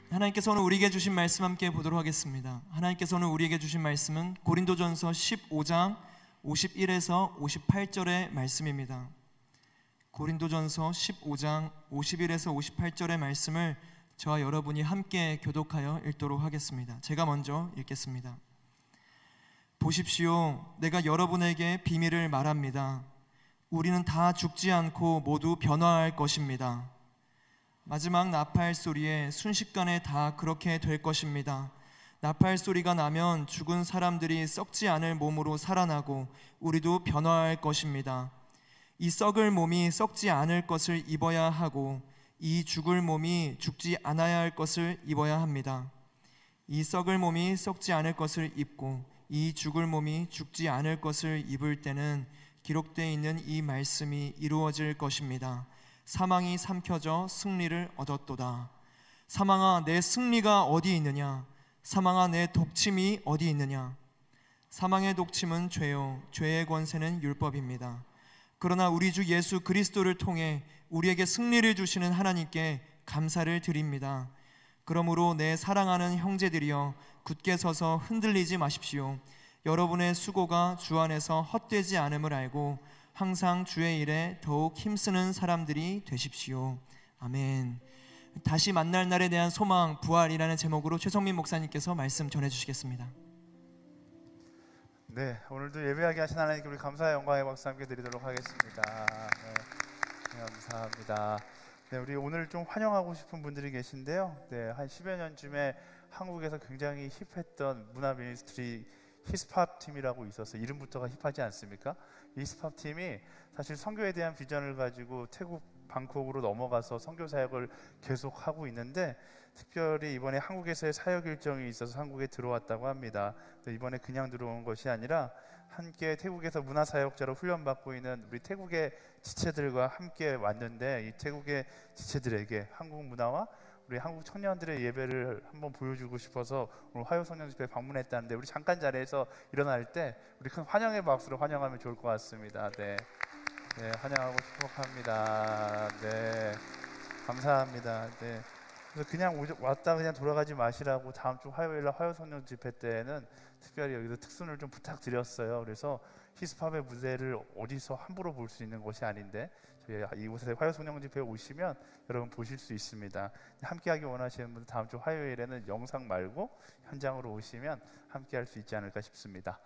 하나님께서 오늘 우리에게 주신 말씀 함께 보도록 하겠습니다. 하나님께서 오늘 우리에게 주신 말씀은 고린도전서 15장 51에서 58절의 말씀입니다. 고린도전서 15장 51에서 58절의 말씀을 저와 여러분이 함께 교독하여 읽도록 하겠습니다. 제가 먼저 읽겠습니다. 보십시오, 내가 여러분에게 비밀을 말합니다. 우리는 다 죽지 않고 모두 변화할 것입니다. 마지막 나팔 소리에 순식간에 다 그렇게 될 것입니다. 나팔 소리가 나면 죽은 사람들이 썩지 않을 몸으로 살아나고 우리도 변화할 것입니다. 이 썩을 몸이 썩지 않을 것을 입어야 하고 이 죽을 몸이 죽지 않아야 할 것을 입어야 합니다. 이 썩을 몸이 썩지 않을 것을 입고 이 죽을 몸이 죽지 않을 것을 입을 때는 기록되어 있는 이 말씀이 이루어질 것입니다. 사망이 삼켜져 승리를 얻었도다. 사망아, 내 승리가 어디 있느냐? 사망아, 내 독침이 어디 있느냐? 사망의 독침은 죄요, 죄의 권세는 율법입니다. 그러나 우리 주 예수 그리스도를 통해 우리에게 승리를 주시는 하나님께 감사를 드립니다. 그러므로 내 사랑하는 형제들이여, 굳게 서서 흔들리지 마십시오. 여러분의 수고가 주 안에서 헛되지 않음을 알고 항상 주의 일에 더욱 힘쓰는 사람들이 되십시오. 아멘. 다시 만날 날에 대한 소망, 부활이라는 제목으로 최성민 목사님께서 말씀 전해주시겠습니다. 네, 오늘도 예배하게 하신 하나님께 우리 감사의 영광의 박수 함께 드리도록 하겠습니다. 네, 감사합니다. 네, 우리 오늘 좀 환영하고 싶은 분들이 계신데요. 네, 한 10여 년쯤에 한국에서 굉장히 힙했던 문화 미니스트리 히스팝 팀이라고 있어서 이름부터가 힙하지 않습니까? 이 히스팝 팀이 사실 선교에 대한 비전을 가지고 태국 방콕으로 넘어가서 선교 사역을 계속하고 있는데, 특별히 이번에 한국에서의 사역 일정이 있어서 한국에 들어왔다고 합니다. 이번에 그냥 들어온 것이 아니라 함께 태국에서 문화사역자로 훈련받고 있는 우리 태국의 지체들과 함께 왔는데, 이 태국의 지체들에게 한국 문화와 우리 한국 청년들의 예배를 한번 보여주고 싶어서 오늘 화요소년집회 방문했다는데, 우리 잠깐 자리에서 일어날 때 우리 큰 환영의 박수로 환영하면 좋을 것 같습니다. 네, 네, 환영하고 축복합니다. 네, 감사합니다. 네, 그래서 그냥 왔다 그냥 돌아가지 마시라고 다음 주 화요일날 화요소년집회 때는 특별히 여기서 특순을 좀 부탁드렸어요. 그래서 히스팝의 무대를 어디서 함부로 볼 수 있는 것이 아닌데 이곳에 화요소년집회에 오시면 여러분 보실 수 있습니다. 함께하기 원하시는 분들 다음 주 화요일에는 영상 말고 현장으로 오시면 함께할 수 있지 않을까 싶습니다.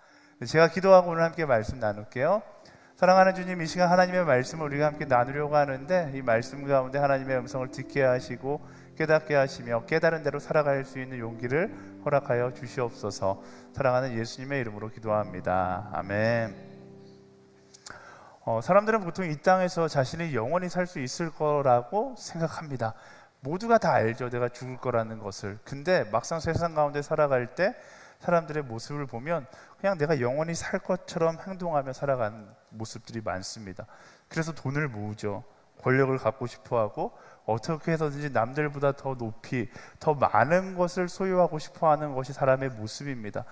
제가 기도하고 오늘 함께 말씀 나눌게요. 사랑하는 주님, 이 시간 하나님의 말씀을 우리가 함께 나누려고 하는데, 이 말씀 가운데 하나님의 음성을 듣게 하시고 깨닫게 하시며 깨달은 대로 살아갈 수 있는 용기를 허락하여 주시옵소서. 사랑하는 예수님의 이름으로 기도합니다. 아멘. 사람들은 보통 이 땅에서 자신이 영원히 살 수 있을 거라고 생각합니다. 모두가 다 알죠, 내가 죽을 거라는 것을. 근데 막상 세상 가운데 살아갈 때 사람들의 모습을 보면 그냥 내가 영원히 살 것처럼 행동하며 살아가는 모습들이 많습니다. 그래서 돈을 모으죠. 권력을 갖고 싶어하고 어떻게 해서든지 남들보다 더 높이, 더 많은 것을 소유하고 싶어하는 것이 사람의 모습입니다.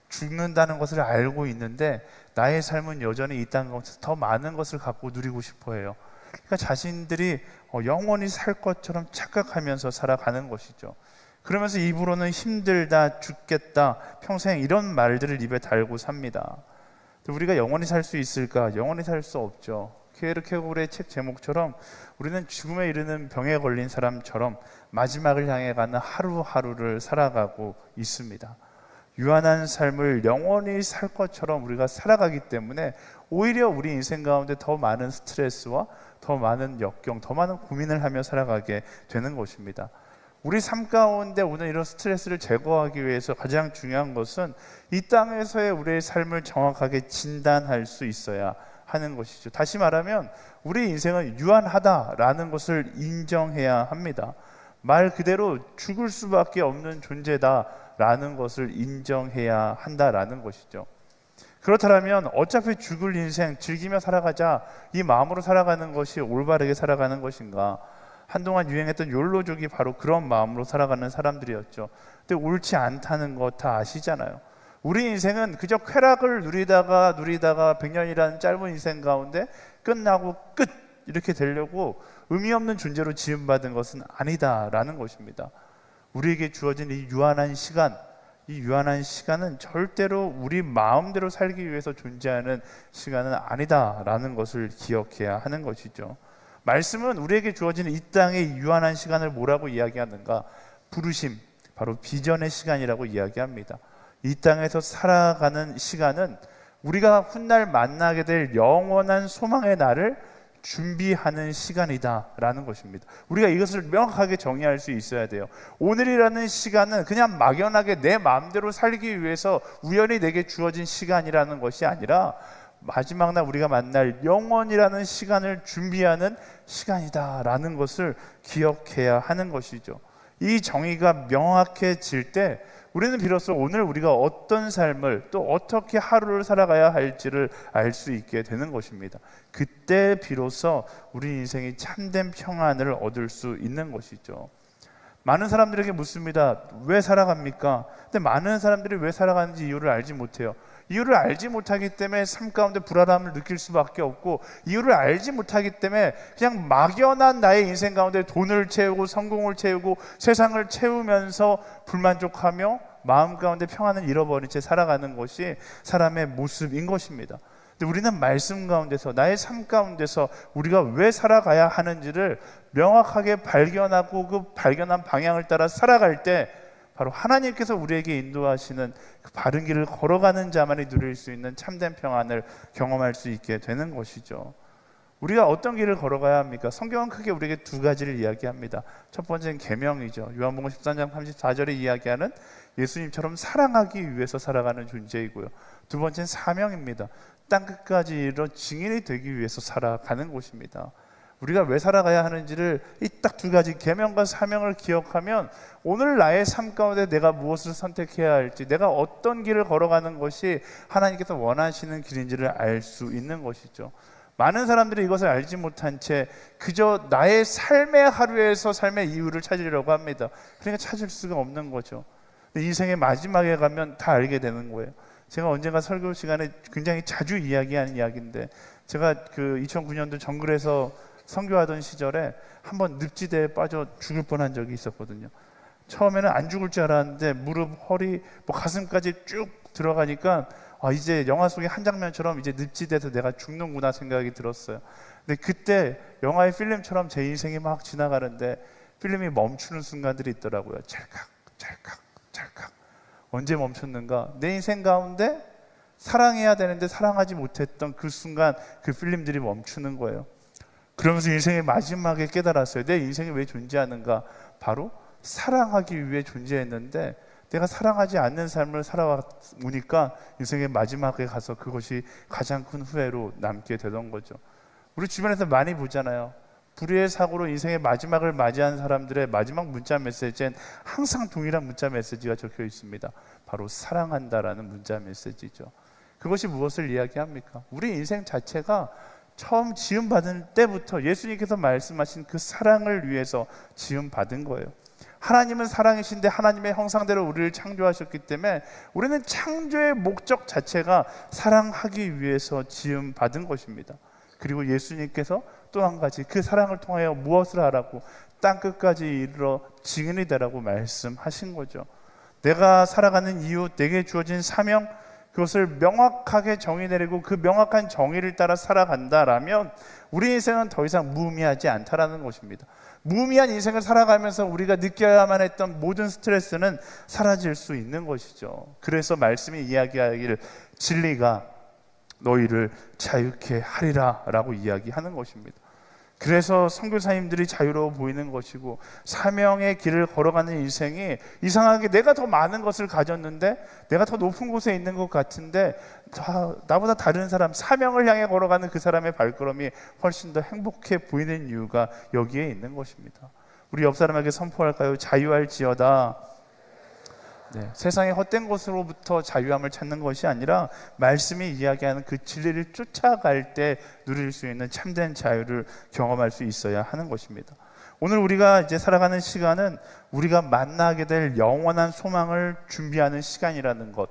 죽는다는 것을 알고 있는데 나의 삶은 여전히 이 땅 가운데서 더 많은 것을 갖고 누리고 싶어해요. 그러니까 자신들이 영원히 살 것처럼 착각하면서 살아가는 것이죠. 그러면서 입으로는 힘들다, 죽겠다, 평생 이런 말들을 입에 달고 삽니다. 우리가 영원히 살 수 있을까? 영원히 살 수 없죠. 케르케고르의 책 제목처럼 우리는 죽음에 이르는 병에 걸린 사람처럼 마지막을 향해 가는 하루하루를 살아가고 있습니다. 유한한 삶을 영원히 살 것처럼 우리가 살아가기 때문에 오히려 우리 인생 가운데 더 많은 스트레스와 더 많은 역경, 더 많은 고민을 하며 살아가게 되는 것입니다. 우리 삶 가운데 오늘 이런 스트레스를 제거하기 위해서 가장 중요한 것은 이 땅에서의 우리의 삶을 정확하게 진단할 수 있어야 하는 것이죠. 다시 말하면 우리 인생은 유한하다라는 것을 인정해야 합니다. 말 그대로 죽을 수밖에 없는 존재다라는 것을 인정해야 한다라는 것이죠. 그렇다면 어차피 죽을 인생 즐기며 살아가자, 이 마음으로 살아가는 것이 올바르게 살아가는 것인가? 한동안 유행했던 욜로족이 바로 그런 마음으로 살아가는 사람들이었죠. 근데 옳지 않다는 거 다 아시잖아요. 우리 인생은 그저 쾌락을 누리다가 100년이라는 짧은 인생 가운데 끝나고 끝 이렇게 되려고 의미 없는 존재로 지음받은 것은 아니다라는 것입니다. 우리에게 주어진 이 유한한 시간, 이 유한한 시간은 절대로 우리 마음대로 살기 위해서 존재하는 시간은 아니다라는 것을 기억해야 하는 것이죠. 말씀은 우리에게 주어지는 이 땅의 유한한 시간을 뭐라고 이야기하는가? 부르심, 바로 비전의 시간이라고 이야기합니다. 이 땅에서 살아가는 시간은 우리가 훗날 만나게 될 영원한 소망의 날을 준비하는 시간이다라는 것입니다. 우리가 이것을 명확하게 정의할 수 있어야 돼요. 오늘이라는 시간은 그냥 막연하게 내 마음대로 살기 위해서 우연히 내게 주어진 시간이라는 것이 아니라 마지막 날 우리가 만날 영원이라는 시간을 준비하는 시간이다라는 것을 기억해야 하는 것이죠. 이 정의가 명확해질 때 우리는 비로소 오늘 우리가 어떤 삶을 또 어떻게 하루를 살아가야 할지를 알 수 있게 되는 것입니다. 그때 비로소 우리 인생이 참된 평안을 얻을 수 있는 것이죠. 많은 사람들에게 묻습니다. 왜 살아갑니까? 근데 많은 사람들이 왜 살아가는지 이유를 알지 못해요. 이유를 알지 못하기 때문에 삶 가운데 불안함을 느낄 수밖에 없고, 이유를 알지 못하기 때문에 그냥 막연한 나의 인생 가운데 돈을 채우고 성공을 채우고 세상을 채우면서 불만족하며 마음 가운데 평안을 잃어버린 채 살아가는 것이 사람의 모습인 것입니다. 근데 우리는 말씀 가운데서, 나의 삶 가운데서 우리가 왜 살아가야 하는지를 명확하게 발견하고 그 발견한 방향을 따라 살아갈 때 바로 하나님께서 우리에게 인도하시는 그 바른 길을 걸어가는 자만이 누릴 수 있는 참된 평안을 경험할 수 있게 되는 것이죠. 우리가 어떤 길을 걸어가야 합니까? 성경은 크게 우리에게 두 가지를 이야기합니다. 첫 번째는 계명이죠. 요한복음 13장 34절에 이야기하는 예수님처럼 사랑하기 위해서 살아가는 존재이고요. 두 번째는 사명입니다. 땅끝까지 이르러 증인이 되기 위해서 살아가는 곳입니다. 우리가 왜 살아가야 하는지를 이 딱 두 가지 계명과 사명을 기억하면 오늘 나의 삶 가운데 내가 무엇을 선택해야 할지, 내가 어떤 길을 걸어가는 것이 하나님께서 원하시는 길인지를 알 수 있는 것이죠. 많은 사람들이 이것을 알지 못한 채 그저 나의 삶의 하루에서 삶의 이유를 찾으려고 합니다. 그러니까 찾을 수가 없는 거죠. 인생의 마지막에 가면 다 알게 되는 거예요. 제가 언젠가 설교 시간에 굉장히 자주 이야기하는 이야기인데, 제가 그 2009년도 정글에서 선교하던 시절에 한번 늪지대에 빠져 죽을 뻔한 적이 있었거든요. 처음에는 안 죽을 줄 알았는데 무릎, 허리, 가슴까지 쭉 들어가니까 이제 영화 속의 한 장면처럼 이제 늪지대에서 내가 죽는구나 생각이 들었어요. 근데 그때 영화의 필름처럼 제 인생이 막 지나가는데 필름이 멈추는 순간들이 있더라고요. 찰칵 찰칵 찰칵. 언제 멈췄는가? 내 인생 가운데 사랑해야 되는데 사랑하지 못했던 그 순간 그 필름들이 멈추는 거예요. 그러면서 인생의 마지막에 깨달았어요. 내 인생이 왜 존재하는가? 바로 사랑하기 위해 존재했는데 내가 사랑하지 않는 삶을 살아오니까 인생의 마지막에 가서 그것이 가장 큰 후회로 남게 되던 거죠. 우리 주변에서 많이 보잖아요. 불의의 사고로 인생의 마지막을 맞이한 사람들의 마지막 문자 메시지엔 항상 동일한 문자 메시지가 적혀 있습니다. 바로 사랑한다라는 문자 메시지죠. 그것이 무엇을 이야기합니까? 우리 인생 자체가 처음 지음받은 때부터 예수님께서 말씀하신 그 사랑을 위해서 지음받은 거예요. 하나님은 사랑이신데 하나님의 형상대로 우리를 창조하셨기 때문에 우리는 창조의 목적 자체가 사랑하기 위해서 지음받은 것입니다. 그리고 예수님께서 또 한 가지 그 사랑을 통하여 무엇을 하라고? 땅끝까지 이르러 증인이 되라고 말씀하신 거죠. 내가 살아가는 이유, 내게 주어진 사명, 그것을 명확하게 정의 내리고 그 명확한 정의를 따라 살아간다라면 우리 인생은 더 이상 무의미하지 않다라는 것입니다. 무의미한 인생을 살아가면서 우리가 느껴야만 했던 모든 스트레스는 사라질 수 있는 것이죠. 그래서 말씀이 이야기하기를 진리가 너희를 자유케 하리라 라고 이야기하는 것입니다. 그래서 선교사님들이 자유로워 보이는 것이고, 사명의 길을 걸어가는 인생이 이상하게 내가 더 많은 것을 가졌는데, 내가 더 높은 곳에 있는 것 같은데 나보다 다른 사람, 사명을 향해 걸어가는 그 사람의 발걸음이 훨씬 더 행복해 보이는 이유가 여기에 있는 것입니다. 우리 옆 사람에게 선포할까요? 자유할지어다. 네, 세상의 헛된 것으로부터 자유함을 찾는 것이 아니라 말씀이 이야기하는 그 진리를 쫓아갈 때 누릴 수 있는 참된 자유를 경험할 수 있어야 하는 것입니다. 오늘 우리가 이제 살아가는 시간은 우리가 만나게 될 영원한 소망을 준비하는 시간이라는 것,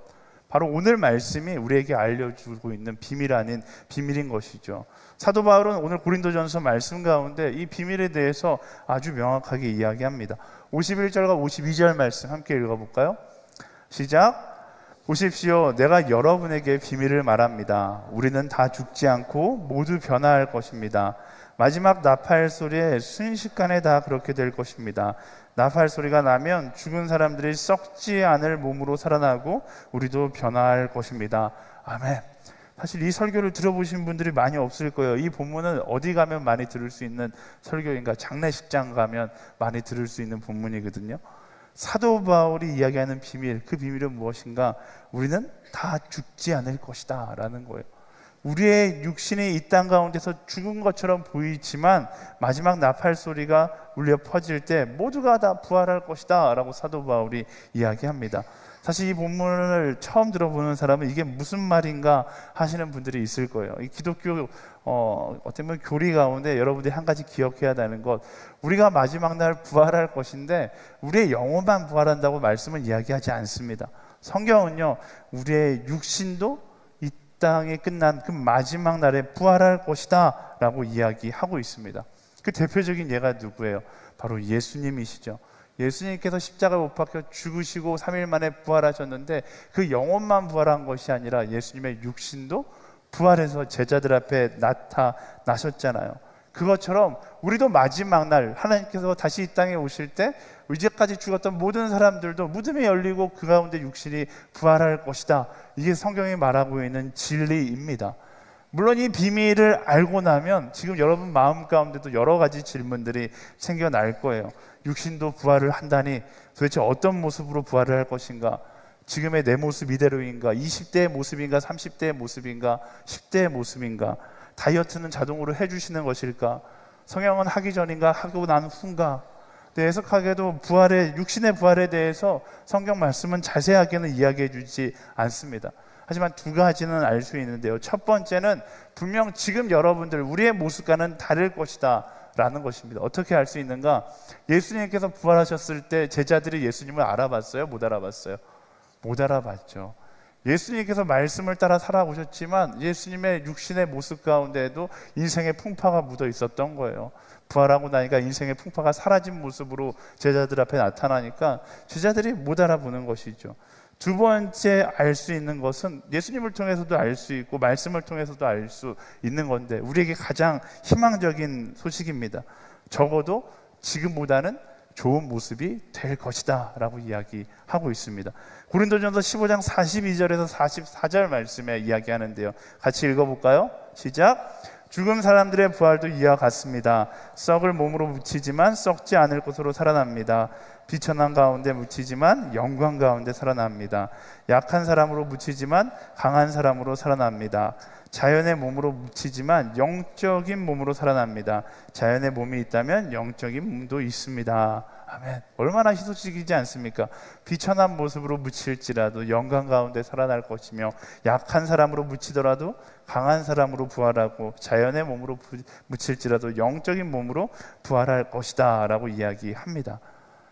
바로 오늘 말씀이 우리에게 알려주고 있는 비밀 아닌 비밀인 것이죠. 사도 바울은 오늘 고린도전서 말씀 가운데 이 비밀에 대해서 아주 명확하게 이야기합니다. 51절과 52절 말씀 함께 읽어볼까요? 시작. 보십시오, 내가 여러분에게 비밀을 말합니다. 우리는 다 죽지 않고 모두 변화할 것입니다. 마지막 나팔 소리에 순식간에 다 그렇게 될 것입니다. 나팔 소리가 나면 죽은 사람들이 썩지 않을 몸으로 살아나고 우리도 변화할 것입니다. 아멘. 사실 이 설교를 들어보신 분들이 많이 없을 거예요. 이 본문은 어디 가면 많이 들을 수 있는 설교인가? 장례식장 가면 많이 들을 수 있는 본문이거든요. 사도 바울이 이야기하는 비밀, 그 비밀은 무엇인가? 우리는 다 죽지 않을 것이다 라는 거예요. 우리의 육신이 이 땅 가운데서 죽은 것처럼 보이지만 마지막 나팔 소리가 울려 퍼질 때 모두가 다 부활할 것이다 라고 사도 바울이 이야기합니다. 사실 이 본문을 처음 들어보는 사람은 이게 무슨 말인가 하시는 분들이 있을 거예요. 이 기독교 어떻게 보면 교리 가운데 여러분들이 한 가지 기억해야 하는 것, 우리가 마지막 날 부활할 것인데 우리의 영혼만 부활한다고 말씀은 이야기하지 않습니다. 성경은요, 우리의 육신도 이 땅이 끝난 그 마지막 날에 부활할 것이다 라고 이야기하고 있습니다. 그 대표적인 예가 누구예요? 바로 예수님이시죠. 예수님께서 십자가에 못 박혀 죽으시고 3일 만에 부활하셨는데 그 영혼만 부활한 것이 아니라 예수님의 육신도 부활해서 제자들 앞에 나타나셨잖아요. 그것처럼 우리도 마지막 날 하나님께서 다시 이 땅에 오실 때 이제까지 죽었던 모든 사람들도 무덤이 열리고 그 가운데 육신이 부활할 것이다. 이게 성경이 말하고 있는 진리입니다. 물론 이 비밀을 알고 나면 지금 여러분 마음 가운데도 여러 가지 질문들이 생겨날 거예요. 육신도 부활을 한다니 도대체 어떤 모습으로 부활을 할 것인가? 지금의 내 모습 이대로인가? 20대의 모습인가? 30대의 모습인가? 10대의 모습인가? 다이어트는 자동으로 해주시는 것일까? 성형은 하기 전인가? 하고 난 후인가? 해석하게도 육신의 부활에 대해서 성경 말씀은 자세하게는 이야기해 주지 않습니다. 하지만 두 가지는 알 수 있는데요. 첫 번째는 분명 지금 여러분들 우리의 모습과는 다를 것이다 라는 것입니다. 어떻게 알 수 있는가? 예수님께서 부활하셨을 때 제자들이 예수님을 알아봤어요? 못 알아봤어요? 못 알아봤죠. 예수님께서 말씀을 따라 살아오셨지만 예수님의 육신의 모습 가운데에도 인생의 풍파가 묻어 있었던 거예요. 부활하고 나니까 인생의 풍파가 사라진 모습으로 제자들 앞에 나타나니까 제자들이 못 알아보는 것이죠. 두 번째 알 수 있는 것은 예수님을 통해서도 알 수 있고 말씀을 통해서도 알 수 있는 건데 우리에게 가장 희망적인 소식입니다. 적어도 지금보다는 좋은 모습이 될 것이다 라고 이야기하고 있습니다. 고린도전서 15장 42절에서 44절 말씀에 이야기하는데요. 같이 읽어볼까요? 시작. 죽은 사람들의 부활도 이와 같습니다. 썩을 몸으로 묻히지만 썩지 않을 것으로 살아납니다. 비천한 가운데 묻히지만 영광 가운데 살아납니다. 약한 사람으로 묻히지만 강한 사람으로 살아납니다. 자연의 몸으로 묻히지만 영적인 몸으로 살아납니다. 자연의 몸이 있다면 영적인 몸도 있습니다. 아멘. 얼마나 희소식이지 않습니까? 비천한 모습으로 묻힐지라도 영광 가운데 살아날 것이며 약한 사람으로 묻히더라도 강한 사람으로 부활하고 자연의 몸으로 묻힐지라도 영적인 몸으로 부활할 것이다 라고 이야기합니다.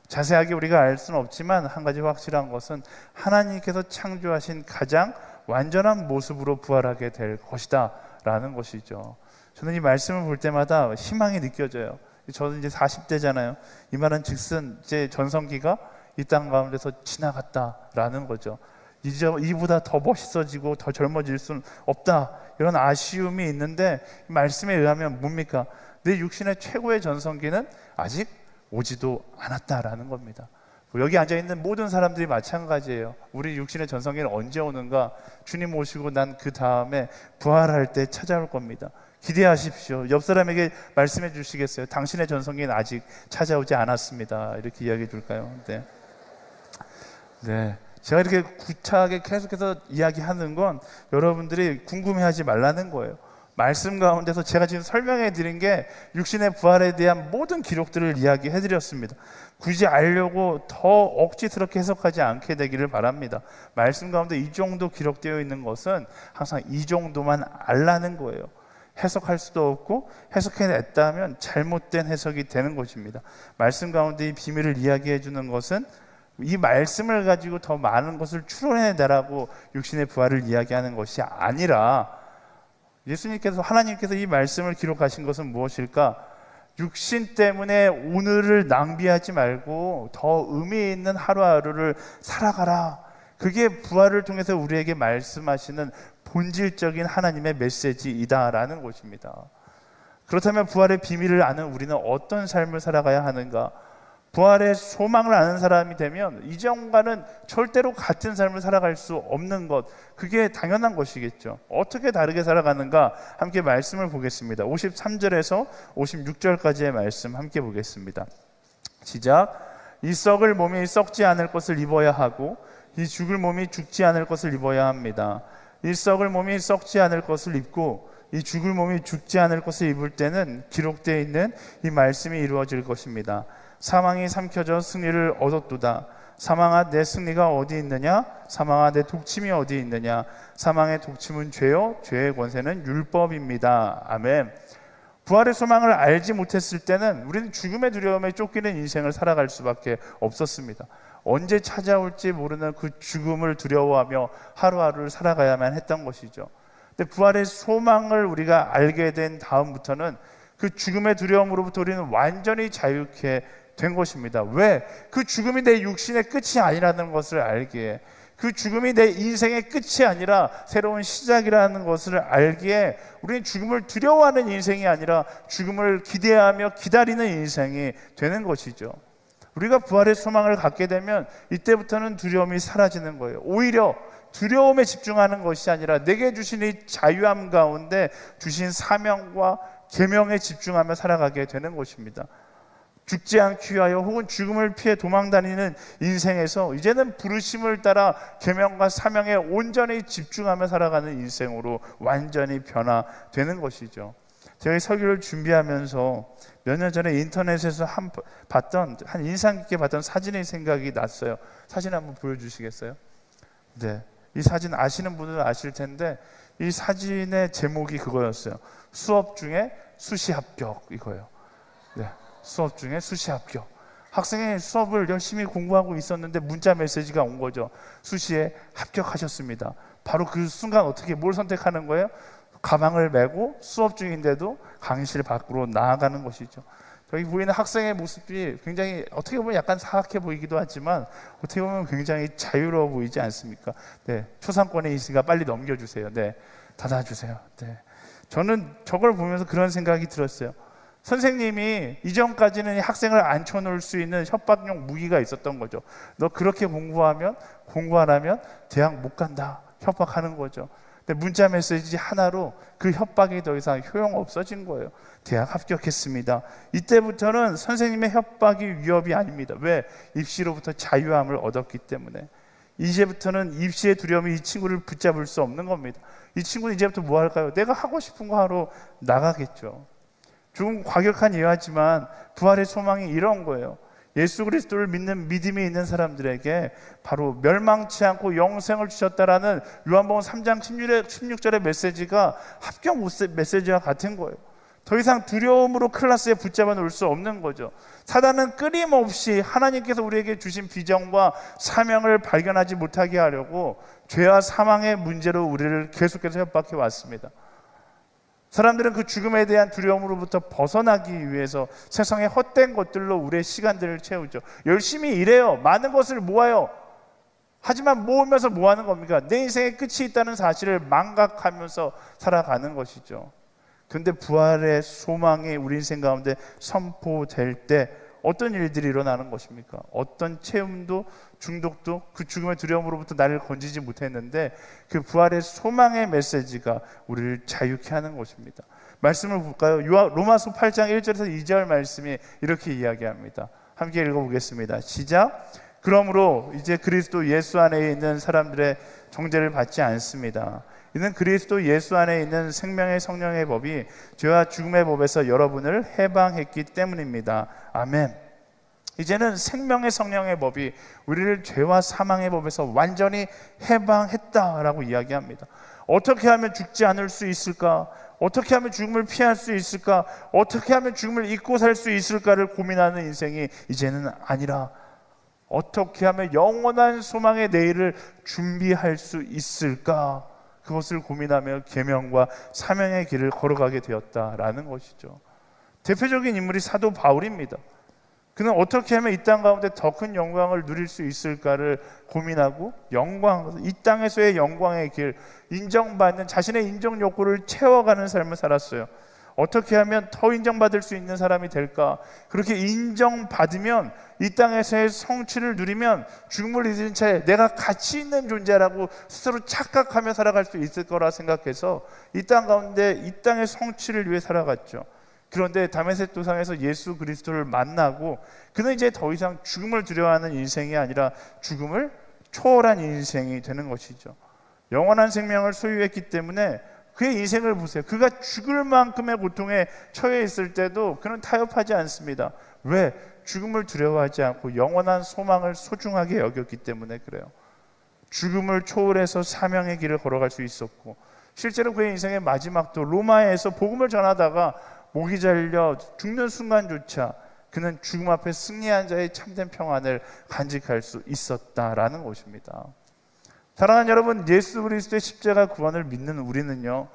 자세하게 우리가 알 수는 없지만 한 가지 확실한 것은 하나님께서 창조하신 가장 완전한 모습으로 부활하게 될 것이다 라는 것이죠. 저는 이 말씀을 볼 때마다 희망이 느껴져요. 저는 이제 40대잖아요. 이 말은 즉슨 제 전성기가 이 땅 가운데서 지나갔다라는 거죠. 이제 이보다 더 멋있어지고 더 젊어질 수는 없다, 이런 아쉬움이 있는데 말씀에 의하면 뭡니까? 내 육신의 최고의 전성기는 아직 오지도 않았다라는 겁니다. 여기 앉아있는 모든 사람들이 마찬가지예요. 우리 육신의 전성기는 언제 오는가? 주님 오시고 난 그 다음에 부활할 때 찾아올 겁니다. 기대하십시오. 옆 사람에게 말씀해 주시겠어요? 당신의 전성기는 아직 찾아오지 않았습니다. 이렇게 이야기해 줄까요? 네. 제가 이렇게 구차하게 계속해서 이야기하는 건 여러분들이 궁금해하지 말라는 거예요. 말씀 가운데서 제가 지금 설명해 드린 게 육신의 부활에 대한 모든 기록들을 이야기해 드렸습니다. 굳이 알려고 더 억지스럽게 해석하지 않게 되기를 바랍니다. 말씀 가운데 이 정도 기록되어 있는 것은 항상 이 정도만 알라는 거예요. 해석할 수도 없고 해석해냈다면 잘못된 해석이 되는 것입니다. 말씀 가운데 이 비밀을 이야기해 주는 것은 이 말씀을 가지고 더 많은 것을 추론해내라고 육신의 부활을 이야기하는 것이 아니라, 예수님께서, 하나님께서 이 말씀을 기록하신 것은 무엇일까? 육신 때문에 오늘을 낭비하지 말고 더 의미 있는 하루하루를 살아가라. 그게 부활을 통해서 우리에게 말씀하시는 본질적인 하나님의 메시지이다라는 것입니다. 그렇다면 부활의 비밀을 아는 우리는 어떤 삶을 살아가야 하는가? 부활의 소망을 아는 사람이 되면 이전과는 절대로 같은 삶을 살아갈 수 없는 것, 그게 당연한 것이겠죠. 어떻게 다르게 살아가는가? 함께 말씀을 보겠습니다. 53절에서 56절까지의 말씀 함께 보겠습니다. 시작. 이 썩을 몸이 썩지 않을 것을 입어야 하고 이 죽을 몸이 죽지 않을 것을 입어야 합니다. 이 썩을 몸이 썩지 않을 것을 입고 이 죽을 몸이 죽지 않을 것을 입을 때는 기록되어 있는 이 말씀이 이루어질 것입니다. 사망이 삼켜져 승리를 얻었도다. 사망아 내 승리가 어디 있느냐? 사망아 내 독침이 어디 있느냐? 사망의 독침은 죄요, 죄의 권세는 율법입니다. 아멘. 부활의 소망을 알지 못했을 때는 우리는 죽음의 두려움에 쫓기는 인생을 살아갈 수밖에 없었습니다. 언제 찾아올지 모르는 그 죽음을 두려워하며 하루하루를 살아가야만 했던 것이죠. 근데 부활의 소망을 우리가 알게 된 다음부터는 그 죽음의 두려움으로부터 우리는 완전히 자유케 된 것입니다. 왜? 그 죽음이 내 육신의 끝이 아니라는 것을 알기에, 그 죽음이 내 인생의 끝이 아니라 새로운 시작이라는 것을 알기에 우리는 죽음을 두려워하는 인생이 아니라 죽음을 기대하며 기다리는 인생이 되는 것이죠. 우리가 부활의 소망을 갖게 되면 이때부터는 두려움이 사라지는 거예요. 오히려 두려움에 집중하는 것이 아니라 내게 주신 이 자유함 가운데 주신 사명과 계명에 집중하며 살아가게 되는 것입니다. 죽지 않기 위하여 혹은 죽음을 피해 도망다니는 인생에서 이제는 부르심을 따라 계명과 사명에 온전히 집중하며 살아가는 인생으로 완전히 변화되는 것이죠. 제가 설교를 준비하면서 몇 년 전에 인터넷에서 한 인상 깊게 봤던 사진의 생각이 났어요. 사진 한번 보여주시겠어요? 네, 이 사진 아시는 분들은 아실 텐데 이 사진의 제목이 그거였어요. 수업 중에 수시 합격, 이거예요. 네, 수업 중에 수시 합격. 학생이 수업을 열심히 공부하고 있었는데 문자 메시지가 온 거죠. 수시에 합격하셨습니다. 바로 그 순간 어떻게 뭘 선택하는 거예요? 가방을 메고 수업 중인데도 강의실 밖으로 나아가는 것이죠. 여기 보이는 학생의 모습이 굉장히 어떻게 보면 약간 사악해 보이기도 하지만 어떻게 보면 굉장히 자유로워 보이지 않습니까? 네, 초상권에 있으니까 빨리 넘겨주세요. 네, 닫아주세요. 네, 저는 저걸 보면서 그런 생각이 들었어요. 선생님이 이전까지는 학생을 앉혀놓을 수 있는 협박용 무기가 있었던 거죠. 너 그렇게 공부 안 하면 대학 못 간다, 협박하는 거죠. 근데 문자 메시지 하나로 그 협박이 더 이상 효용 없어진 거예요. 대학 합격했습니다. 이때부터는 선생님의 협박이 위협이 아닙니다. 왜? 입시로부터 자유함을 얻었기 때문에. 이제부터는 입시의 두려움이 이 친구를 붙잡을 수 없는 겁니다. 이 친구는 이제부터 뭐 할까요? 내가 하고 싶은 거 하러 나가겠죠. 조금 과격한 예화지만 부활의 소망이 이런 거예요. 예수 그리스도를 믿는 믿음이 있는 사람들에게 바로 멸망치 않고 영생을 주셨다라는 요한복음 3장 16절의 메시지가 합격 메시지와 같은 거예요. 더 이상 두려움으로 클라스에 붙잡아 놓을 수 없는 거죠. 사단은 끊임없이 하나님께서 우리에게 주신 비전과 사명을 발견하지 못하게 하려고 죄와 사망의 문제로 우리를 계속해서 협박해 왔습니다. 사람들은 그 죽음에 대한 두려움으로부터 벗어나기 위해서 세상의 헛된 것들로 우리의 시간들을 채우죠. 열심히 일해요. 많은 것을 모아요. 하지만 모으면서 뭐 하는 겁니까? 내 인생의 끝이 있다는 사실을 망각하면서 살아가는 것이죠. 그런데 부활의 소망이 우리 인생 가운데 선포될 때 어떤 일들이 일어나는 것입니까? 어떤 체험도 중독도 그 죽음의 두려움으로부터 나를 건지지 못했는데 그 부활의 소망의 메시지가 우리를 자유케 하는 것입니다. 말씀을 볼까요? 로마서 8장 1절에서 2절 말씀이 이렇게 이야기합니다. 함께 읽어보겠습니다. 시작. 그러므로 이제 그리스도 예수 안에 있는 사람들의 정죄를 받지 않습니다. 이는 그리스도 예수 안에 있는 생명의 성령의 법이 죄와 죽음의 법에서 여러분을 해방했기 때문입니다. 아멘. 이제는 생명의 성령의 법이 우리를 죄와 사망의 법에서 완전히 해방했다라고 이야기합니다. 어떻게 하면 죽지 않을 수 있을까? 어떻게 하면 죽음을 피할 수 있을까? 어떻게 하면 죽음을 잊고 살 수 있을까를 고민하는 인생이 이제는 아니라 어떻게 하면 영원한 소망의 내일을 준비할 수 있을까? 그것을 고민하며 계명과 사명의 길을 걸어가게 되었다라는 것이죠. 대표적인 인물이 사도 바울입니다. 그는 어떻게 하면 이 땅 가운데 더 큰 영광을 누릴 수 있을까를 고민하고 이 땅에서의 영광의 길, 인정받는 자신의 인정 욕구를 채워가는 삶을 살았어요. 어떻게 하면 더 인정받을 수 있는 사람이 될까? 그렇게 인정받으면 이 땅에서의 성취를 누리면 죽음을 잊은 채 내가 가치 있는 존재라고 스스로 착각하며 살아갈 수 있을 거라 생각해서 이 땅 가운데 이 땅의 성취를 위해 살아갔죠. 그런데 다메섹 도상에서 예수 그리스도를 만나고 그는 이제 더 이상 죽음을 두려워하는 인생이 아니라 죽음을 초월한 인생이 되는 것이죠. 영원한 생명을 소유했기 때문에 그의 인생을 보세요. 그가 죽을 만큼의 고통에 처해 있을 때도 그는 타협하지 않습니다. 왜? 죽음을 두려워하지 않고 영원한 소망을 소중하게 여겼기 때문에 그래요. 죽음을 초월해서 사명의 길을 걸어갈 수 있었고, 실제로 그의 인생의 마지막도 로마에서 복음을 전하다가 목이 잘려 죽는 순간조차 그는 죽음 앞에 승리한 자의 참된 평안을 간직할 수 있었다라는 것입니다. 사랑하는 여러분, 예수 그리스도의 십자가 구원을 믿는 우리는요,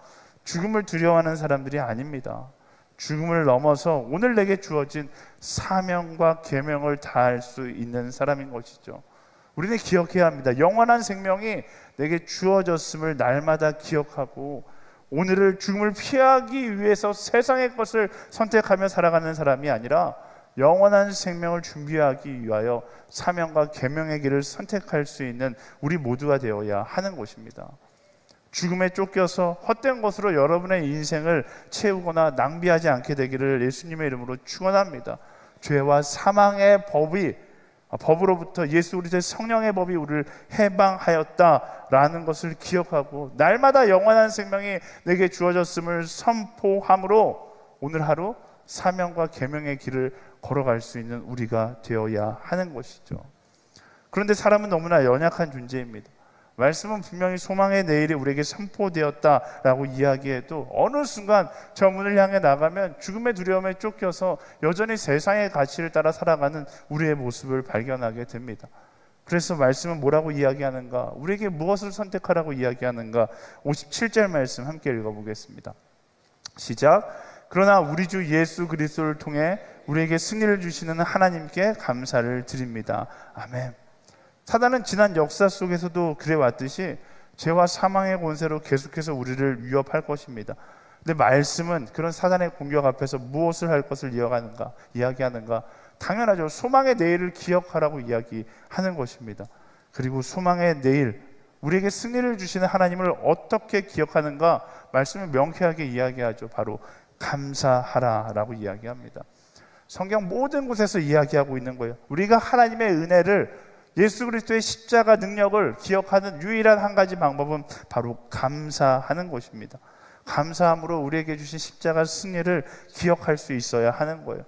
죽음을 두려워하는 사람들이 아닙니다. 죽음을 넘어서 오늘 내게 주어진 사명과 계명을 다할 수 있는 사람인 것이죠. 우리는 기억해야 합니다. 영원한 생명이 내게 주어졌음을 날마다 기억하고 오늘을 죽음을 피하기 위해서 세상의 것을 선택하며 살아가는 사람이 아니라 영원한 생명을 준비하기 위하여 사명과 계명의 길을 선택할 수 있는 우리 모두가 되어야 하는 것입니다. 죽음에 쫓겨서 헛된 것으로 여러분의 인생을 채우거나 낭비하지 않게 되기를 예수님의 이름으로 축원합니다. 죄와 사망의 법으로부터 예수 그리스도의 성령의 법이 우리를 해방하였다라는 것을 기억하고 날마다 영원한 생명이 내게 주어졌음을 선포함으로 오늘 하루 사명과 계명의 길을 걸어갈 수 있는 우리가 되어야 하는 것이죠. 그런데 사람은 너무나 연약한 존재입니다. 말씀은 분명히 소망의 내일이 우리에게 선포되었다라고 이야기해도 어느 순간 저 문을 향해 나가면 죽음의 두려움에 쫓겨서 여전히 세상의 가치를 따라 살아가는 우리의 모습을 발견하게 됩니다. 그래서 말씀은 뭐라고 이야기하는가? 우리에게 무엇을 선택하라고 이야기하는가? 57절 말씀 함께 읽어보겠습니다. 시작. 그러나 우리 주 예수 그리스도를 통해 우리에게 승리를 주시는 하나님께 감사를 드립니다. 아멘. 사단은 지난 역사 속에서도 그래왔듯이 죄와 사망의 권세로 계속해서 우리를 위협할 것입니다. 근데 말씀은 그런 사단의 공격 앞에서 무엇을 할 것을 이야기하는가? 당연하죠. 소망의 내일을 기억하라고 이야기하는 것입니다. 그리고 소망의 내일, 우리에게 승리를 주시는 하나님을 어떻게 기억하는가? 말씀을 명쾌하게 이야기하죠. 바로 감사하라라고 이야기합니다. 성경 모든 곳에서 이야기하고 있는 거예요. 우리가 하나님의 은혜를, 예수 그리스도의 십자가 능력을 기억하는 유일한 한 가지 방법은 바로 감사하는 것입니다. 감사함으로 우리에게 주신 십자가 승리를 기억할 수 있어야 하는 거예요.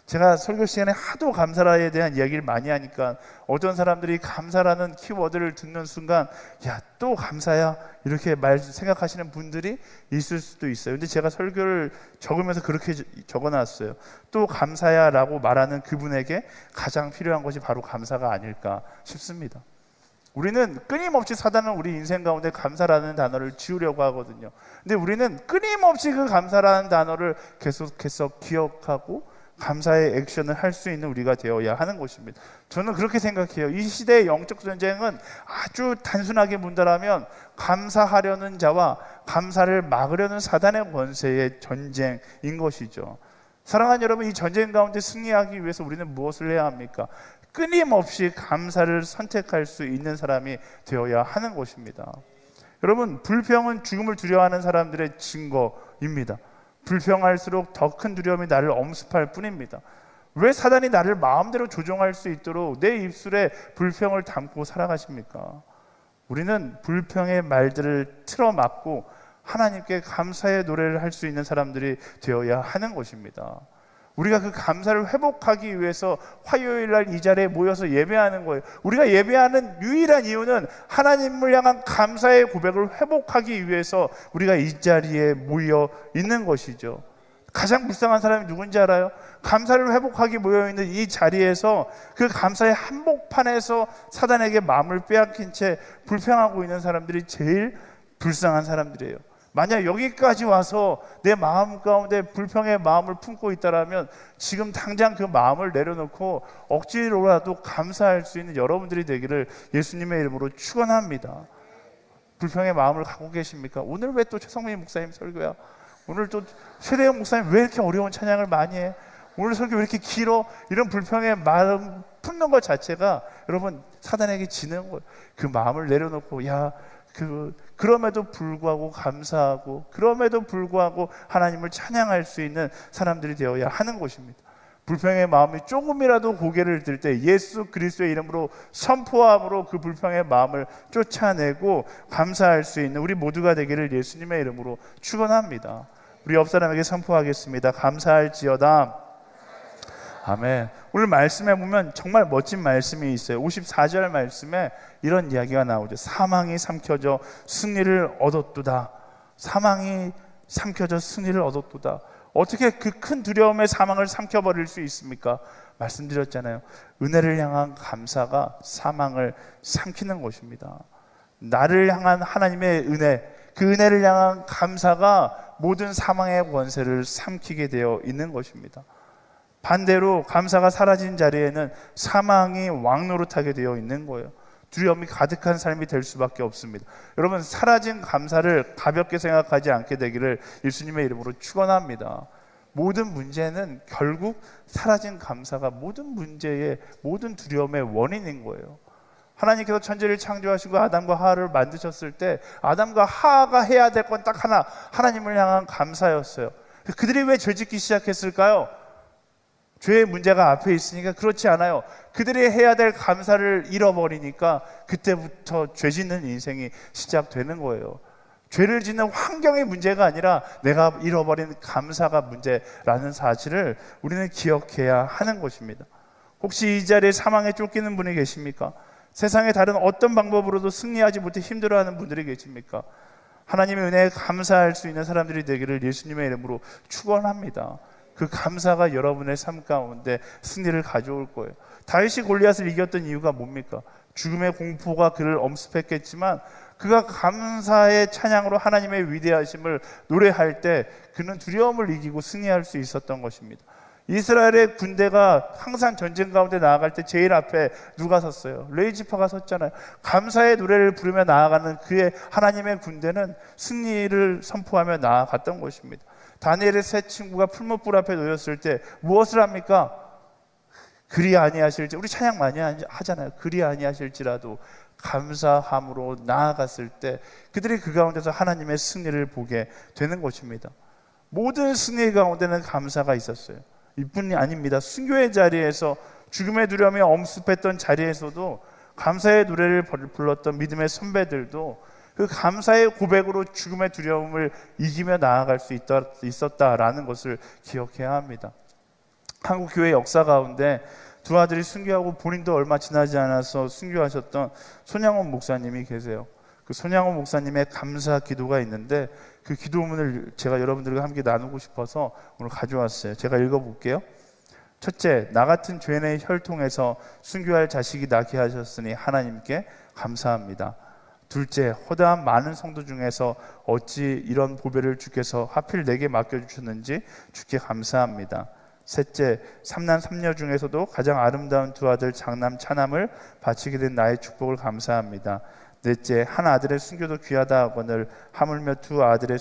제가 설교 시간에 하도 감사라에 대한 이야기를 많이 하니까 어떤 사람들이 감사라는 키워드를 듣는 순간 야, 또 감사야? 이렇게 생각하시는 분들이 있을 수도 있어요. 근데 제가 설교를 적으면서 그렇게 적어놨어요. 또 감사야 라고 말하는 그분에게 가장 필요한 것이 바로 감사가 아닐까 싶습니다. 우리는 끊임없이 사단은 우리 인생 가운데 감사라는 단어를 지우려고 하거든요. 근데 우리는 끊임없이 그 감사라는 단어를 계속해서 기억하고 감사의 액션을 할 수 있는 우리가 되어야 하는 것입니다. 저는 그렇게 생각해요. 이 시대의 영적 전쟁은 아주 단순하게 문다라면 감사하려는 자와 감사를 막으려는 사단의 권세의 전쟁인 것이죠. 사랑하는 여러분, 이 전쟁 가운데 승리하기 위해서 우리는 무엇을 해야 합니까? 끊임없이 감사를 선택할 수 있는 사람이 되어야 하는 것입니다. 여러분, 불평은 죽음을 두려워하는 사람들의 증거입니다. 불평할수록 더 큰 두려움이 나를 엄습할 뿐입니다. 왜 사단이 나를 마음대로 조종할 수 있도록 내 입술에 불평을 담고 살아가십니까? 우리는 불평의 말들을 틀어막고 하나님께 감사의 노래를 할 수 있는 사람들이 되어야 하는 것입니다. 우리가 그 감사를 회복하기 위해서 화요일 날 이 자리에 모여서 예배하는 거예요. 우리가 예배하는 유일한 이유는 하나님을 향한 감사의 고백을 회복하기 위해서 우리가 이 자리에 모여 있는 것이죠. 가장 불쌍한 사람이 누군지 알아요? 감사를 회복하기 모여있는 이 자리에서 그 감사의 한복판에서 사단에게 마음을 빼앗긴 채 불평하고 있는 사람들이 제일 불쌍한 사람들이에요. 만약 여기까지 와서 내 마음 가운데 불평의 마음을 품고 있다라면 지금 당장 그 마음을 내려놓고 억지로라도 감사할 수 있는 여러분들이 되기를 예수님의 이름으로 축원합니다. 불평의 마음을 갖고 계십니까? 오늘 왜 또 최성민 목사님 설교야? 오늘 또 최대영 목사님 왜 이렇게 어려운 찬양을 많이 해? 오늘 설교 왜 이렇게 길어? 이런 불평의 마음 품는 것 자체가 여러분 사단에게 지는 거예요. 그 마음을 내려놓고 그럼에도 불구하고 감사하고 그럼에도 불구하고 하나님을 찬양할 수 있는 사람들이 되어야 하는 것입니다. 불평의 마음이 조금이라도 고개를 들 때 예수 그리스도의 이름으로 선포함으로 그 불평의 마음을 쫓아내고 감사할 수 있는 우리 모두가 되기를 예수님의 이름으로 축원합니다. 우리 옆 사람에게 선포하겠습니다. 감사할지어다. 아멘. 오늘 말씀에 보면 정말 멋진 말씀이 있어요. 54절 말씀에 이런 이야기가 나오죠. 사망이 삼켜져 승리를 얻었도다. 사망이 삼켜져 승리를 얻었도다. 어떻게 그 큰 두려움의 사망을 삼켜버릴 수 있습니까? 말씀드렸잖아요. 은혜를 향한 감사가 사망을 삼키는 것입니다. 나를 향한 하나님의 은혜, 그 은혜를 향한 감사가 모든 사망의 권세를 삼키게 되어 있는 것입니다. 반대로 감사가 사라진 자리에는 사망이 왕노릇하게 되어 있는 거예요. 두려움이 가득한 삶이 될 수밖에 없습니다. 여러분, 사라진 감사를 가볍게 생각하지 않게 되기를 예수님의 이름으로 축원합니다. 모든 문제는 결국 사라진 감사가 모든 문제의 모든 두려움의 원인인 거예요. 하나님께서 천지를 창조하시고 아담과 하와를 만드셨을 때 아담과 하와가 해야 될 건 딱 하나, 하나님을 향한 감사였어요. 그들이 왜 죄짓기 시작했을까요? 죄의 문제가 앞에 있으니까? 그렇지 않아요. 그들이 해야 될 감사를 잃어버리니까 그때부터 죄 짓는 인생이 시작되는 거예요. 죄를 짓는 환경의 문제가 아니라 내가 잃어버린 감사가 문제라는 사실을 우리는 기억해야 하는 것입니다. 혹시 이 자리에 사망에 쫓기는 분이 계십니까? 세상의 다른 어떤 방법으로도 승리하지 못해 힘들어하는 분들이 계십니까? 하나님의 은혜에 감사할 수 있는 사람들이 되기를 예수님의 이름으로 축원합니다. 그 감사가 여러분의 삶 가운데 승리를 가져올 거예요. 다윗이 골리앗을 이겼던 이유가 뭡니까? 죽음의 공포가 그를 엄습했겠지만 그가 감사의 찬양으로 하나님의 위대하심을 노래할 때 그는 두려움을 이기고 승리할 수 있었던 것입니다. 이스라엘의 군대가 항상 전쟁 가운데 나아갈 때 제일 앞에 누가 섰어요? 레이지파가 섰잖아요. 감사의 노래를 부르며 나아가는 그의 하나님의 군대는 승리를 선포하며 나아갔던 것입니다. 다니엘의 세 친구가 풀무불 앞에 놓였을 때 무엇을 합니까? 그리 아니하실지, 우리 찬양 많이 하잖아요. 그리 아니하실지라도 감사함으로 나아갔을 때 그들이 그 가운데서 하나님의 승리를 보게 되는 것입니다. 모든 승리 가운데는 감사가 있었어요. 이뿐이 아닙니다. 순교의 자리에서 죽음의 두려움이 엄습했던 자리에서도 감사의 노래를 불렀던 믿음의 선배들도 그 감사의 고백으로 죽음의 두려움을 이기며 나아갈 수 있었다라는 것을 기억해야 합니다. 한국 교회 역사 가운데 두 아들이 순교하고 본인도 얼마 지나지 않아서 순교하셨던 손양원 목사님이 계세요. 그 손양원 목사님의 감사 기도가 있는데 그 기도문을 제가 여러분들과 함께 나누고 싶어서 오늘 가져왔어요. 제가 읽어볼게요. 첫째, 나 같은 죄인의 혈통에서 순교할 자식이 낳게 하셨으니 하나님께 감사합니다. 둘째, 허다한 많은 성도 중에서 어찌 이런 보배를 주께서 하필 내게 맡겨주셨는지 주께 감사합니다. 셋째, 삼남 삼녀 중에서도 가장 아름다운 두 아들 장남 차남을 바치게 된 나의 축복을 감사합니다. 넷째, 한 아들의 순교도 귀하다 하거늘 하물며 두 아들의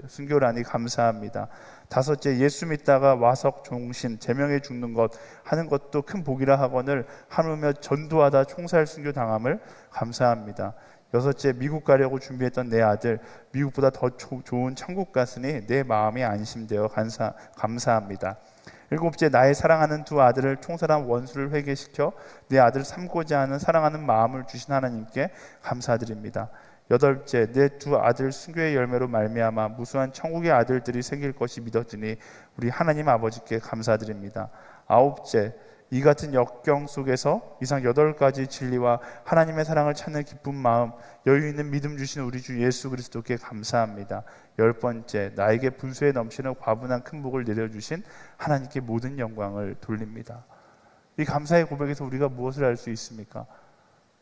순교라니 감사합니다. 다섯째, 예수 믿다가 와석 종신 제명에 죽는 것 하는 것도 큰 복이라 하거늘 하물며 전도하다 총살 순교 당함을 감사합니다. 여섯째, 미국 가려고 준비했던 내 아들 미국보다 더 좋은 천국 갔으니 내 마음이 안심되어 감사합니다. 일곱째, 나의 사랑하는 두 아들을 총살한 원수를 회개시켜 내 아들 삼고자 하는 사랑하는 마음을 주신 하나님께 감사드립니다. 여덟째, 내 두 아들 순교의 열매로 말미암아 무수한 천국의 아들들이 생길 것이 믿어지니 우리 하나님 아버지께 감사드립니다. 아홉째, 이 같은 역경 속에서 이상 8가지 진리와 하나님의 사랑을 찾는 기쁜 마음, 여유 있는 믿음 주신 우리 주 예수 그리스도께 감사합니다. 10번째, 나에게 분수에 넘치는 과분한 큰 복을 내려주신 하나님께 모든 영광을 돌립니다. 이 감사의 고백에서 우리가 무엇을 알 수 있습니까?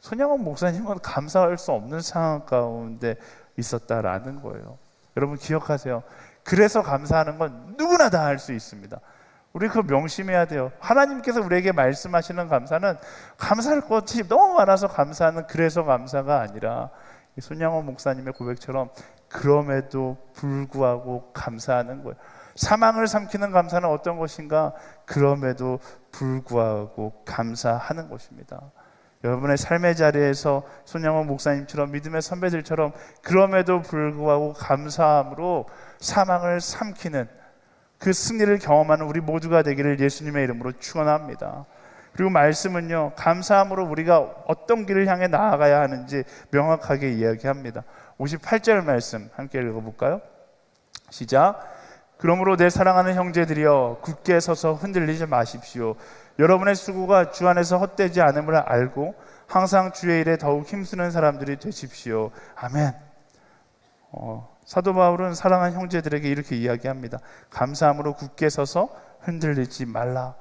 손양원 목사님은 감사할 수 없는 상황 가운데 있었다라는 거예요. 여러분 기억하세요. 그래서 감사하는 건 누구나 다 할 수 있습니다. 우리 그거 명심해야 돼요. 하나님께서 우리에게 말씀하시는 감사는 감사할 것이 너무 많아서 감사하는 그래서 감사가 아니라 손양원 목사님의 고백처럼 그럼에도 불구하고 감사하는 거예요. 사망을 삼키는 감사는 어떤 것인가? 그럼에도 불구하고 감사하는 것입니다. 여러분의 삶의 자리에서 손양원 목사님처럼 믿음의 선배들처럼 그럼에도 불구하고 감사함으로 사망을 삼키는 그 승리를 경험하는 우리 모두가 되기를 예수님의 이름으로 축원합니다. 그리고 말씀은요, 감사함으로 우리가 어떤 길을 향해 나아가야 하는지 명확하게 이야기합니다. 58절 말씀 함께 읽어볼까요? 시작. 그러므로 내 사랑하는 형제들이여 굳게 서서 흔들리지 마십시오. 여러분의 수고가 주 안에서 헛되지 않음을 알고 항상 주의 일에 더욱 힘쓰는 사람들이 되십시오. 아멘. 사도 바울은 사랑하는 형제들에게 이렇게 이야기합니다. 감사함으로 굳게 서서 흔들리지 말라.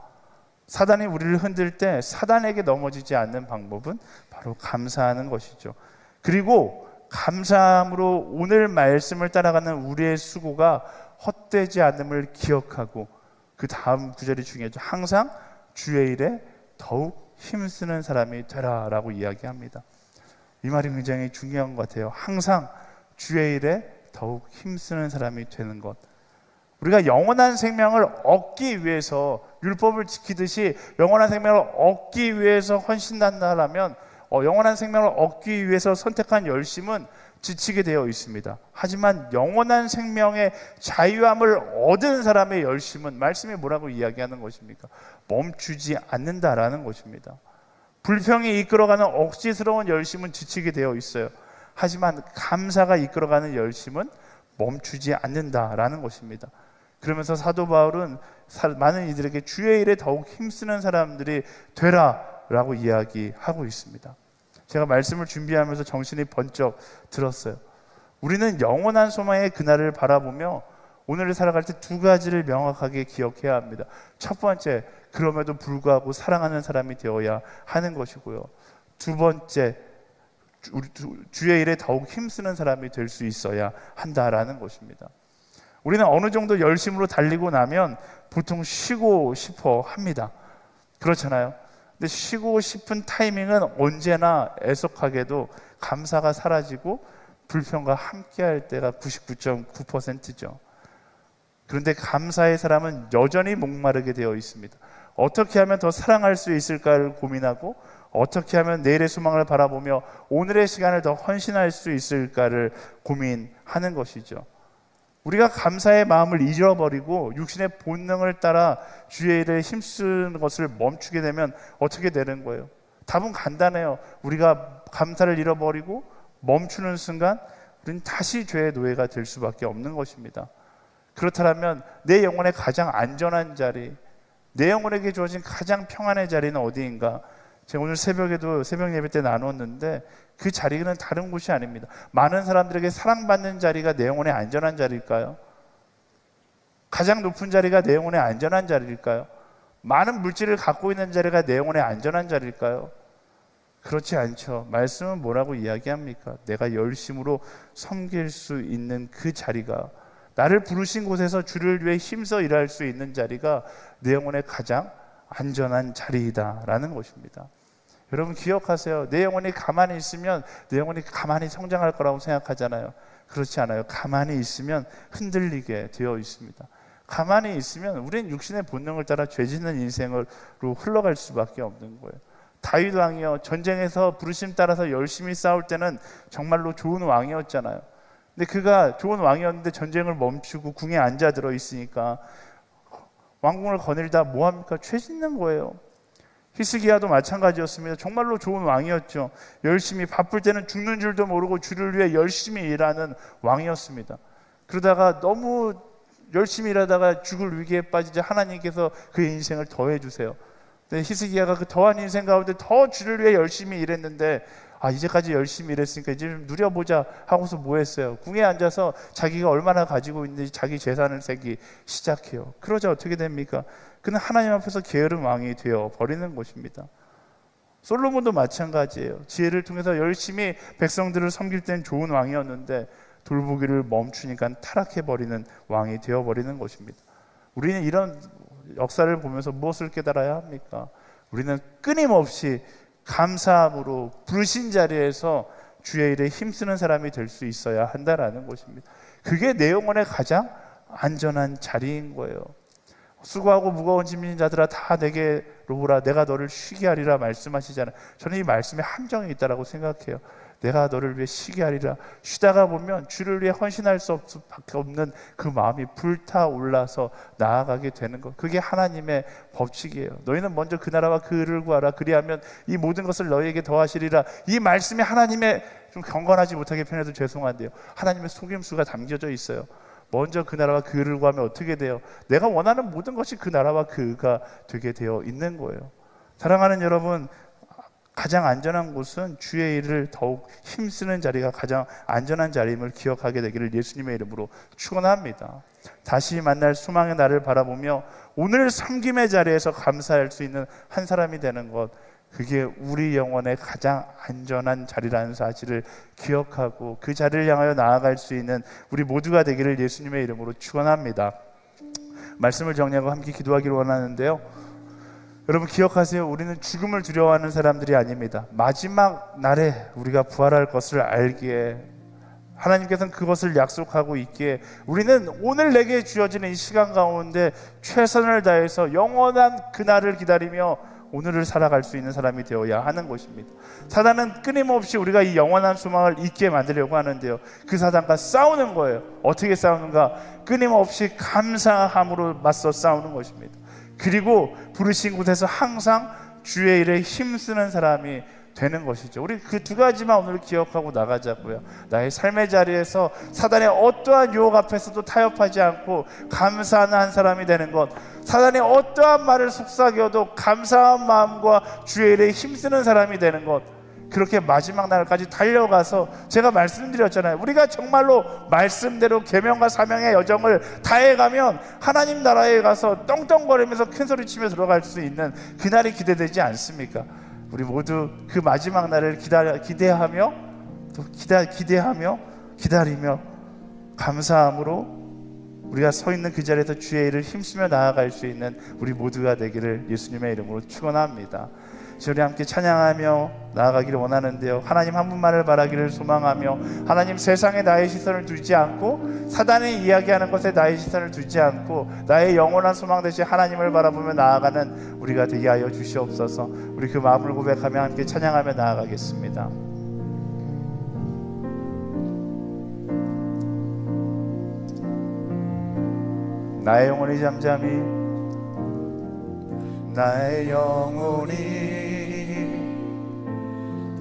사단이 우리를 흔들 때 사단에게 넘어지지 않는 방법은 바로 감사하는 것이죠. 그리고 감사함으로 오늘 말씀을 따라가는 우리의 수고가 헛되지 않음을 기억하고 그 다음 구절이 중요하죠. 항상 주의 일에 더욱 힘쓰는 사람이 되라 라고 이야기합니다. 이 말이 굉장히 중요한 것 같아요. 항상 주의 일에 더욱 힘쓰는 사람이 되는 것. 우리가 영원한 생명을 얻기 위해서 율법을 지키듯이 영원한 생명을 얻기 위해서 헌신한다라면 영원한 생명을 얻기 위해서 선택한 열심은 지치게 되어 있습니다. 하지만 영원한 생명의 자유함을 얻은 사람의 열심은 말씀이 뭐라고 이야기하는 것입니까? 멈추지 않는다라는 것입니다. 불평이 이끌어가는 억지스러운 열심은 지치게 되어 있어요. 하지만 감사가 이끌어가는 열심은 멈추지 않는다라는 것입니다. 그러면서 사도 바울은 많은 이들에게 주의 일에 더욱 힘쓰는 사람들이 되라라고 이야기하고 있습니다. 제가 말씀을 준비하면서 정신이 번쩍 들었어요. 우리는 영원한 소망의 그날을 바라보며 오늘을 살아갈 때 두 가지를 명확하게 기억해야 합니다. 첫 번째, 그럼에도 불구하고 사랑하는 사람이 되어야 하는 것이고요. 두 번째, 주의 일에 더욱 힘쓰는 사람이 될 수 있어야 한다라는 것입니다. 우리는 어느 정도 열심으로 달리고 나면 보통 쉬고 싶어 합니다. 그렇잖아요. 근데 쉬고 싶은 타이밍은 언제나 애석하게도 감사가 사라지고 불평과 함께할 때가 99.9%죠. 그런데 감사의 사람은 여전히 목마르게 되어 있습니다. 어떻게 하면 더 사랑할 수 있을까를 고민하고 어떻게 하면 내일의 소망을 바라보며 오늘의 시간을 더 헌신할 수 있을까를 고민하는 것이죠. 우리가 감사의 마음을 잃어버리고 육신의 본능을 따라 주의 일에 힘쓰는 것을 멈추게 되면 어떻게 되는 거예요? 답은 간단해요. 우리가 감사를 잃어버리고 멈추는 순간 우리는 다시 죄의 노예가 될 수밖에 없는 것입니다. 그렇다면 내 영혼의 가장 안전한 자리, 내 영혼에게 주어진 가장 평안의 자리는 어디인가? 제가 오늘 새벽에도 새벽 예배 때 나눴는데 그 자리는 다른 곳이 아닙니다. 많은 사람들에게 사랑받는 자리가 내 영혼의 안전한 자리일까요? 가장 높은 자리가 내 영혼의 안전한 자리일까요? 많은 물질을 갖고 있는 자리가 내 영혼의 안전한 자리일까요? 그렇지 않죠. 말씀은 뭐라고 이야기합니까? 내가 열심으로 섬길 수 있는 그 자리가, 나를 부르신 곳에서 주를 위해 힘써 일할 수 있는 자리가 내 영혼의 가장 안전한 자리이다라는 것입니다. 여러분 기억하세요. 내 영혼이 가만히 있으면 내 영혼이 가만히 성장할 거라고 생각하잖아요. 그렇지 않아요. 가만히 있으면 흔들리게 되어 있습니다. 가만히 있으면 우리는 육신의 본능을 따라 죄짓는 인생으로 흘러갈 수밖에 없는 거예요. 다윗 왕이요, 전쟁에서 부르심 따라서 열심히 싸울 때는 정말로 좋은 왕이었잖아요. 근데 그가 좋은 왕이었는데 전쟁을 멈추고 궁에 앉아 들어 있으니까 왕궁을 거닐다 뭐합니까? 죄 짓는 거예요. 히스기야도 마찬가지였습니다. 정말로 좋은 왕이었죠. 열심히 바쁠 때는 죽는 줄도 모르고 주를 위해 열심히 일하는 왕이었습니다. 그러다가 너무 열심히 일하다가 죽을 위기에 빠지자 하나님께서 그의 인생을 더해 주세요. 근데 히스기야가 그 더한 인생 가운데 더 주를 위해 열심히 일했는데 이제까지 열심히 일했으니까 이제 좀 누려보자 하고서 뭐 했어요? 궁에 앉아서 자기가 얼마나 가지고 있는지 자기 재산을 세기 시작해요. 그러자 어떻게 됩니까? 그는 하나님 앞에서 게으른 왕이 되어 버리는 것입니다. 솔로몬도 마찬가지예요. 지혜를 통해서 열심히 백성들을 섬길 땐 좋은 왕이었는데 돌보기를 멈추니까 타락해버리는 왕이 되어버리는 것입니다. 우리는 이런 역사를 보면서 무엇을 깨달아야 합니까? 우리는 끊임없이 감사함으로 부르신 자리에서 주의 일에 힘쓰는 사람이 될 수 있어야 한다라는 것입니다. 그게 내 영혼의 가장 안전한 자리인 거예요. 수고하고 무거운 짐진 자들아 다 내게로 오라 내가 너를 쉬게 하리라 말씀하시잖아요. 저는 이 말씀에 함정이 있다고 생각해요. 내가 너를 위해 쉬게 하리라. 쉬다가 보면 주를 위해 헌신할 수밖에 없는 그 마음이 불타올라서 나아가게 되는 것, 그게 하나님의 법칙이에요. 너희는 먼저 그 나라와 그 의를 구하라 그리하면 이 모든 것을 너희에게 더하시리라. 이 말씀이 하나님의, 좀 경건하지 못하게 표현해도 죄송한데요, 하나님의 속임수가 담겨져 있어요. 먼저 그 나라와 그 의를 구하면 어떻게 돼요? 내가 원하는 모든 것이 그 나라와 그 의가 되게 되어 있는 거예요. 사랑하는 여러분, 가장 안전한 곳은 주의 일을 더욱 힘쓰는 자리가 가장 안전한 자리임을 기억하게 되기를 예수님의 이름으로 축원합니다. 다시 만날 소망의 날을 바라보며 오늘 섬김의 자리에서 감사할 수 있는 한 사람이 되는 것, 그게 우리 영혼의 가장 안전한 자리라는 사실을 기억하고 그 자리를 향하여 나아갈 수 있는 우리 모두가 되기를 예수님의 이름으로 축원합니다. 말씀을 정리하고 함께 기도하기를 원하는데요, 여러분 기억하세요. 우리는 죽음을 두려워하는 사람들이 아닙니다. 마지막 날에 우리가 부활할 것을 알기에, 하나님께서는 그것을 약속하고 있기에 우리는 오늘 내게 주어지는 이 시간 가운데 최선을 다해서 영원한 그날을 기다리며 오늘을 살아갈 수 있는 사람이 되어야 하는 것입니다. 사단은 끊임없이 우리가 이 영원한 소망을 잊게 만들려고 하는데요, 그 사단과 싸우는 거예요. 어떻게 싸우는가? 끊임없이 감사함으로 맞서 싸우는 것입니다. 그리고 부르신 곳에서 항상 주의 일에 힘쓰는 사람이 되는 것이죠. 우리 그 두 가지만 오늘 기억하고 나가자고요. 나의 삶의 자리에서 사단의 어떠한 유혹 앞에서도 타협하지 않고 감사하는 한 사람이 되는 것, 사단의 어떠한 말을 속삭여도 감사한 마음과 주의 일에 힘쓰는 사람이 되는 것, 그렇게 마지막 날까지 달려가서, 제가 말씀드렸잖아요, 우리가 정말로 말씀대로 계명과 사명의 여정을 다해가면 하나님 나라에 가서 똥똥거리면서 큰소리치며 들어갈 수 있는 그날이 기대되지 않습니까? 우리 모두 그 마지막 날을 기대하며 기다리며 감사함으로 우리가 서 있는 그 자리에서 주의 일을 힘쓰며 나아갈 수 있는 우리 모두가 되기를 예수님의 이름으로 축원합니다. 저희 함께 찬양하며 나아가기를 원하는데요, 하나님 한 분만을 바라기를 소망하며, 하나님 세상에 나의 시선을 두지 않고 사단이 이야기하는 것에 나의 시선을 두지 않고 나의 영원한 소망 대신 하나님을 바라보며 나아가는 우리가 되게 하여 주시옵소서. 우리 그 마음을 고백하며 함께 찬양하며 나아가겠습니다. 나의 영혼이 잠잠히, 나의 영혼이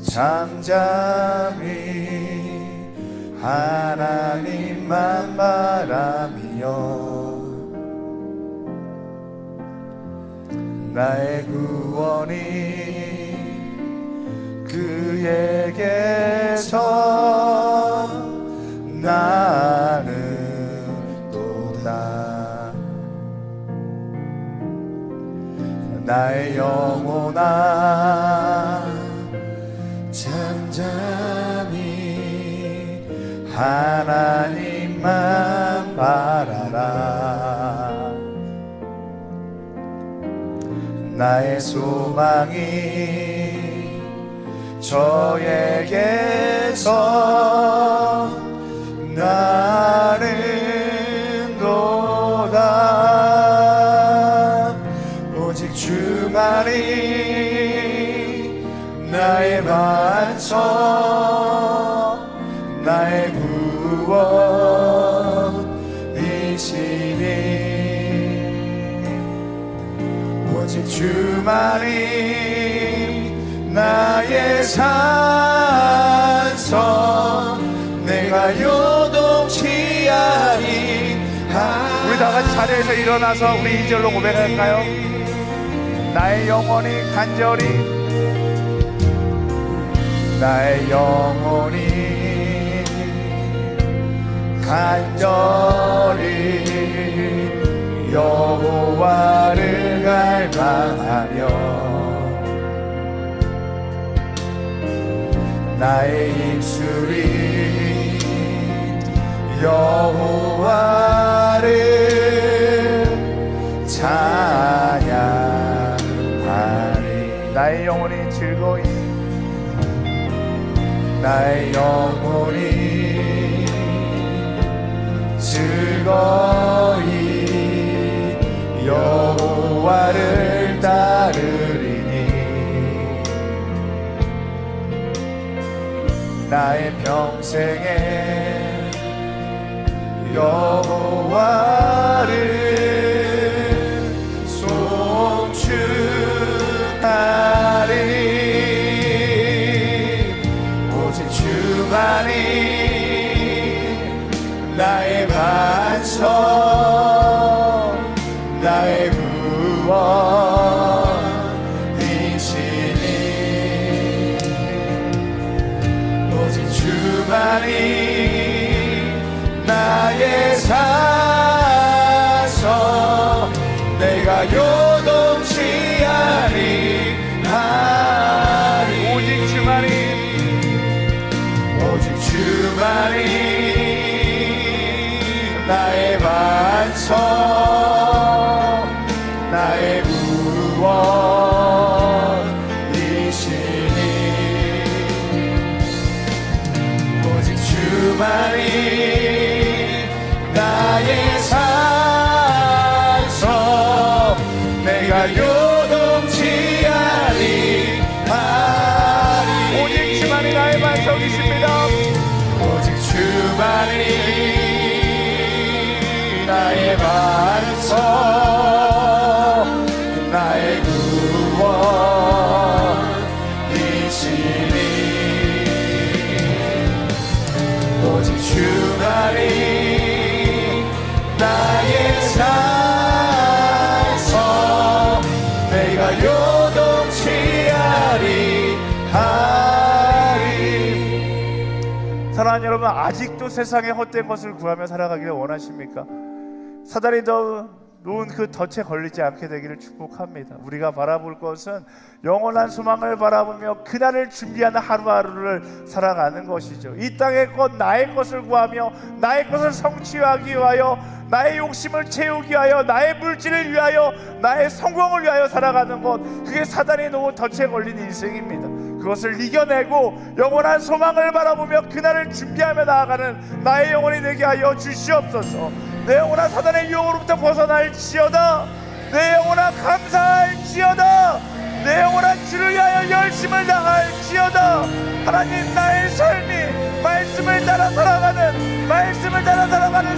잠잠히 하나님만 바라며 나의 구원이 그에게서 나는 도다. 나의 영혼아 잠잠히 하나님만 바라라. 나의 소망이 저에게서 나는 도다. 오직 주만이 나의 반석, 나의 구원이시니. 오직 주만이 나의 산성, 내가 요동치 아니하리. 우리 다 같이 자리에서 일어나서 우리 2절로 고백할까요? 나의 영혼이 간절히 나의 영혼이 간절히 여호와를 갈망하며 나의 입술이 여호와를 찬양하리. 나의 영혼이 즐거이 나의 영혼이 즐거이 여호와를 따르리니 나의 평생에 여호와를 송축하리. 주만이 나의 반석 나의 구원이시니 오직 주만이 나의 산성 내가 요동치 아니하리. 오직 주만이 나의 반석 나의 구원이시니 오직 주만이 나의 산성 내가 요동치 아니하리. 오직 주만이 나의 반석이십니다. 오직 주만이 나의 반석 나의 구원이시니 오직 주만이 나의 산성 내가 요동치 아니하리. 사랑하는 여러분, 아직도 세상의 헛된 것을 구하며 살아가기를 원하십니까? 사단이 더 놓은 그 덫에 걸리지 않게 되기를 축복합니다. 우리가 바라볼 것은 영원한 소망을 바라보며 그날을 준비하는 하루하루를 살아가는 것이죠. 이 땅의 것 나의 것을 구하며 나의 것을 성취하기 위하여 나의 욕심을 채우기 위하여 나의 물질을 위하여 나의 성공을 위하여 살아가는 것, 그게 사단이 놓은 덫에 걸린 인생입니다. 그것을 이겨내고 영원한 소망을 바라보며 그날을 준비하며 나아가는 나의 영혼이 되게 하여 주시옵소서. 내 영혼아 사단의 유혹으로부터 벗어날지어다. 내 영혼아 감사할지어다. 내 영혼아 주를 위하여 열심을 다할지어다. 하나님, 나의 삶이 말씀을 따라 살아가는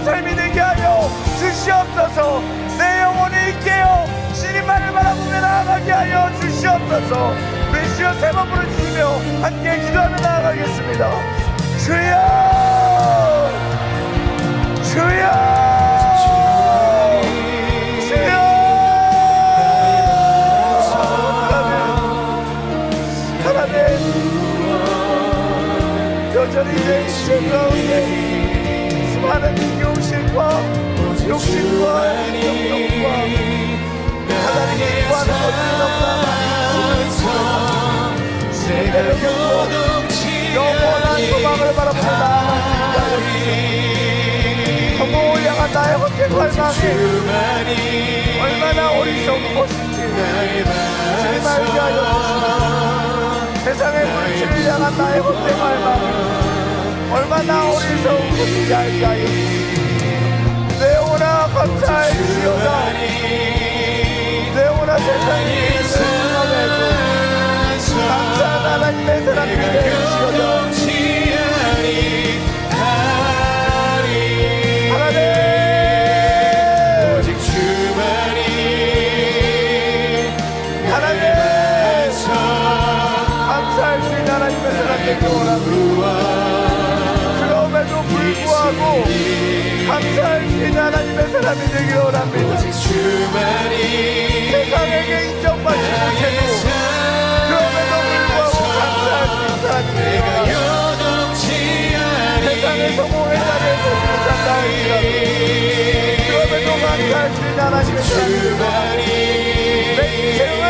삶이 되게 하여 주시옵소서. 내 영혼이 깨어 주님만을 바라보며 나아가게 하여 주시옵소서. 우리 주여 세 번 부르시며 함께 기도하며 나아가겠습니다. 주여 주여 여전히 내 인생 가운데 수많은 욕심과 영역과 하나님의 구하는 것들이 너무나 많이 영원한 소망을 바라보며 나아가는 성공을 향한 나의 헛된 갈망이 얼마나 어리석은 것인지 주님 알게 하여 주시옵소서. 세상의 물질을 향한 나의 헛된 갈망이 얼마나 어리석은 것인지 알게 하여 주시옵소서. 내 영혼아 감사할지어다. 내 영혼아 세상의 일을 끊어내고 감사한 하나님의 사랑이 되시오다. 하나님 오직 주만이 하나님 감사할 수 있는 하나님의 사랑 되기 원합니다. 그럼에도 불구하고 감사할 수 있는 하나님의 사람이 되기 원합니다. 세상에게 인정받지 못해도 그럼에도 불구하고 감사할 수 있는 사람이 되기 원합니다. 세상의 성공의 자리에서 못한다 할지라도 그럼에도 감사할 수 있는 하나님의 사람이 되기 원합니다. 내 인생은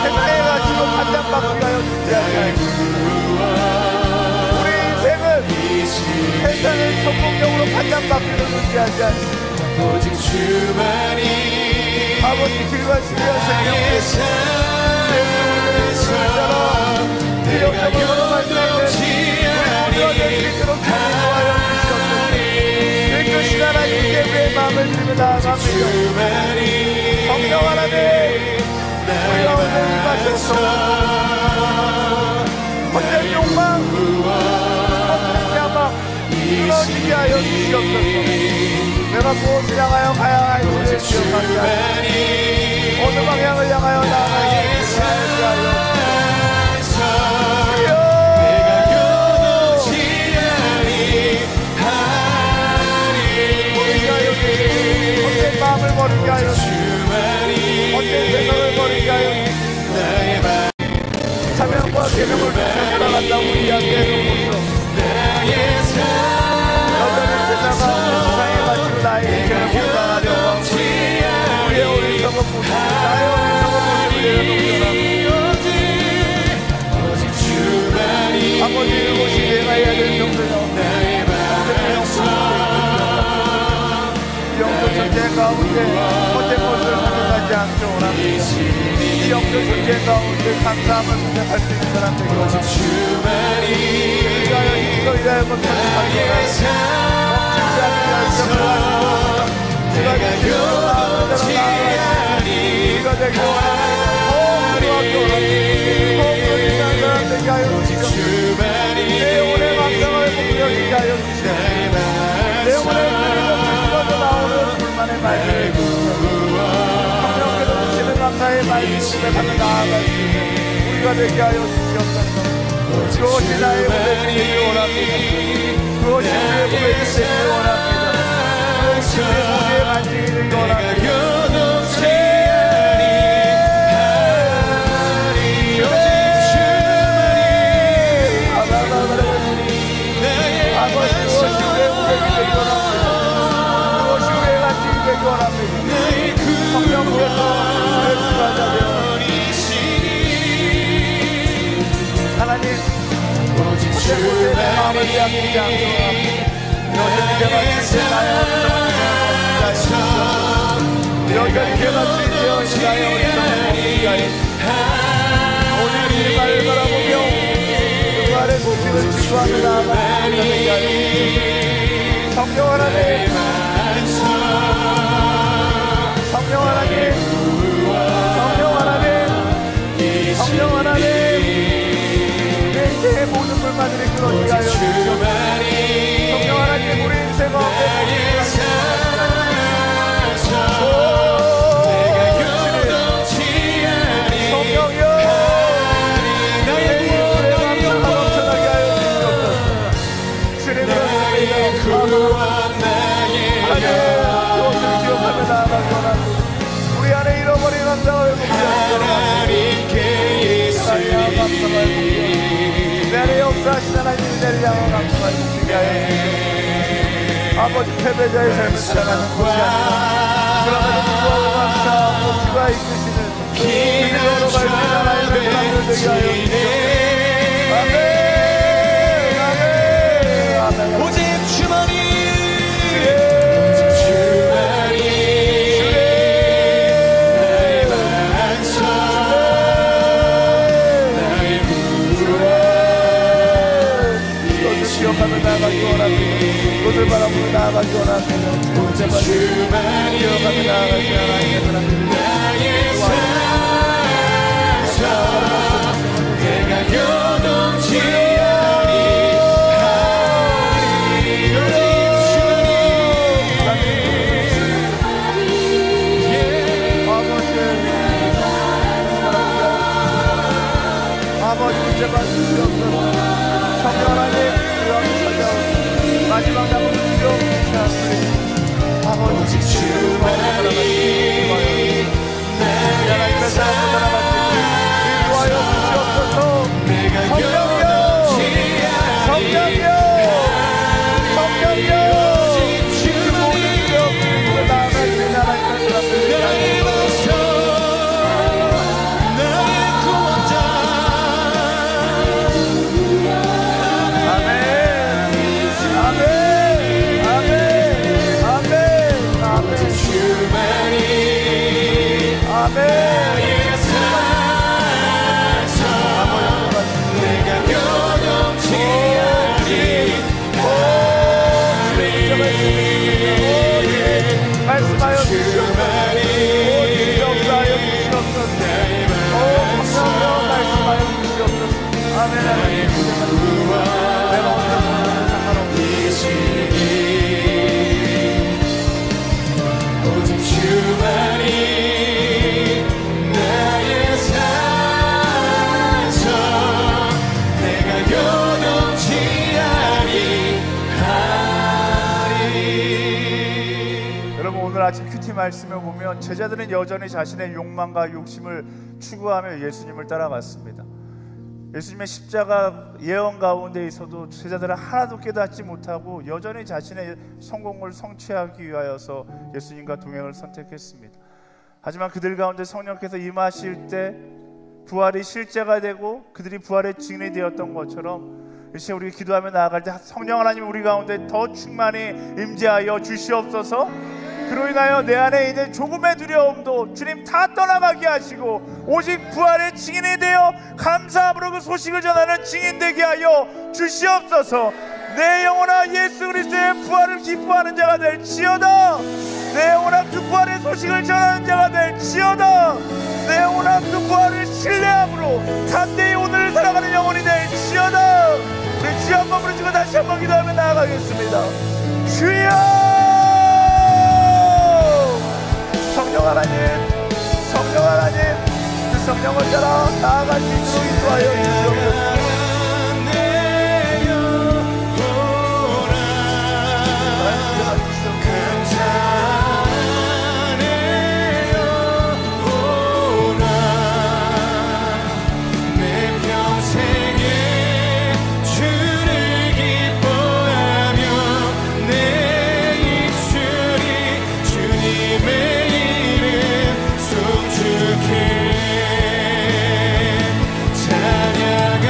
세상에 가지고 판단받기가 존재하지 않습니다. 우리 인생은 세상의 성공적으로 판단받기를 존재하지 않습니다. 아버지 길과 신비한 생명 이력적으로 말씀하는 우리가 될 수 있도록 기도하여 주시옵소서. 그 시간 하나님께 내 마음을 드리며 나아갑니다. 성령 하나님 우리가 오늘 임하셔서 헛된 욕망 헛된 야망 끊어지게 하여 주시옵소서. 내가 무엇을 향하여 가야 할지를 기억하게 하여 어느 방향을 향하여 나아가야 할지 하여 헛된 마음을 버리게 하여 헛된 생각을 버리게 하여 사명과 계명을 살아간다 우리에게 놓고서 여전히 세상에 맞추고 나의 인생을 보장하려고 하고 우리의 어리석은 모습 나의 어리석은 모습을 내려놓으라. 아버지 이것이 내가 해야 될 정도요 영적 전쟁 가운데 헛된 것을 선택하지 않기 원합니다. 이 영적 전쟁 가운데 감사함을 선택할 수 있는 사람 되기 원합니다. 우리가 힘써 일하여 선택하기 원합니다. 멈추지 않는 열정을 가지고 우리가 되기로 나아가시니 우리가 되기로 원합니다. 호흡으로 있는 사람 되게 하여 주시옵소서. 내 영혼의 감상을 공격하게 하여 주시옵소서. 내 영혼의 나오는 불만의 말들 성령께서 주시는 감사의 말들 고백하며 나아갈 수 있는 우리가 되게 하여 주시옵소서. 그것이 나의 고백이 되기를 원합니다. 그것이 주의 고백이 되기를 원합니다. 그것이 주의 무대의 간증이 되기를 원합니다. 아버지 그것이 주의 고백이 되기를 원합니다. 원합니다. 성령께서 주관자 되어 하나님 헛된 곳에 내 마음을 빼앗기지 않도록 여전히 내가 주인 나의 어리석은 여전히 내가 주인 되어 있는 나의 어리석은 오늘 이 말을 바라보며 그 말의 소식을 지구하며 나아가는 되게 하여 성령 하나님 성령 하나님 성령 하나님 성령 하나님 내 인생의 모든 불만들이 끊어지게 하여 주시옵소서. 성령 하나님 우리 인생 가운데 성령이여 내 인생의 감사가 넘쳐나게 하여 주시옵소서. 주님 그렇습니다. 하나님 그것을 기억하며 나아가기 원합니다. 우리 안에 잃어버린 감사와 회복되었습니다. 감사와 회복되었습니다. 내 안에 역사하신 하나님 은혜를 향한 감사와 회복되게 하여 주시옵소서. 아버지 패배자의 삶을 살아가는 것이 아니라 그럼에도 불구하고 감사하고 주가 이끄시는 길을 걸어갈 수 있는 하나님의 사람들 되게 하여 주시옵소서. 아멘 아멘 아멘. 오직 주만이 기억하며 나아가기 원합니다. 그것을 바라보며 나아가기 원합니다. 제발 기억하며 나아가시 하나님의 사람들을 내가 요동치 아버지 제발 주시옵소서. 성령 하나님 마지막 남은 주여 아버지 주만이 하나님의 사랑을 따라가시기 위하여 주시옵소서. 성령이여 말씀하여 주시옵소서. 역사하여 주시옵소서. 성령여 말씀하여 주시옵소서. 아멘. 내가 어떤 것과는 상관없으시니 오직 주만이 나의 산성 내가 요동치 아니하리. 여러분 오늘 아침 큐티 말씀을 보면 제자들은 여전히 자신의 욕망과 욕심을 추구하며 예수님을 따라갔습니다. 예수님의 십자가 예언 가운데 있어도 제자들은 하나도 깨닫지 못하고 여전히 자신의 성공을 성취하기 위하여서 예수님과 동행을 선택했습니다. 하지만 그들 가운데 성령께서 임하실 때 부활이 실제가 되고 그들이 부활의 증인이 되었던 것처럼 이제 우리 기도하며 나아갈 때 성령 하나님 우리 가운데 더 충만히 임재하여 주시옵소서. 그로 인하여 내 안에 있는 조금의 두려움도 주님 다 떠나가게 하시고 오직 부활의 증인이 되어 감사함으로 그 소식을 전하는 증인 되게 하여 주시옵소서. 내 영혼아 예수 그리스도의 부활을 기뻐하는 자가 될지어다. 내 영혼아 그 부활의 소식을 전하는 자가 될지어다. 내 영혼아 그 부활을 신뢰함으로 담대히 오늘을 살아가는 영혼이 될지어다. 우리 주여 한번 부르시고 다시 한번 기도하며 나아가겠습니다. 주여 성령 하나님, 성령 하나님, 그 성령을 따라 나아갈 수 있도록 인도하여 주시옵소서. 찬양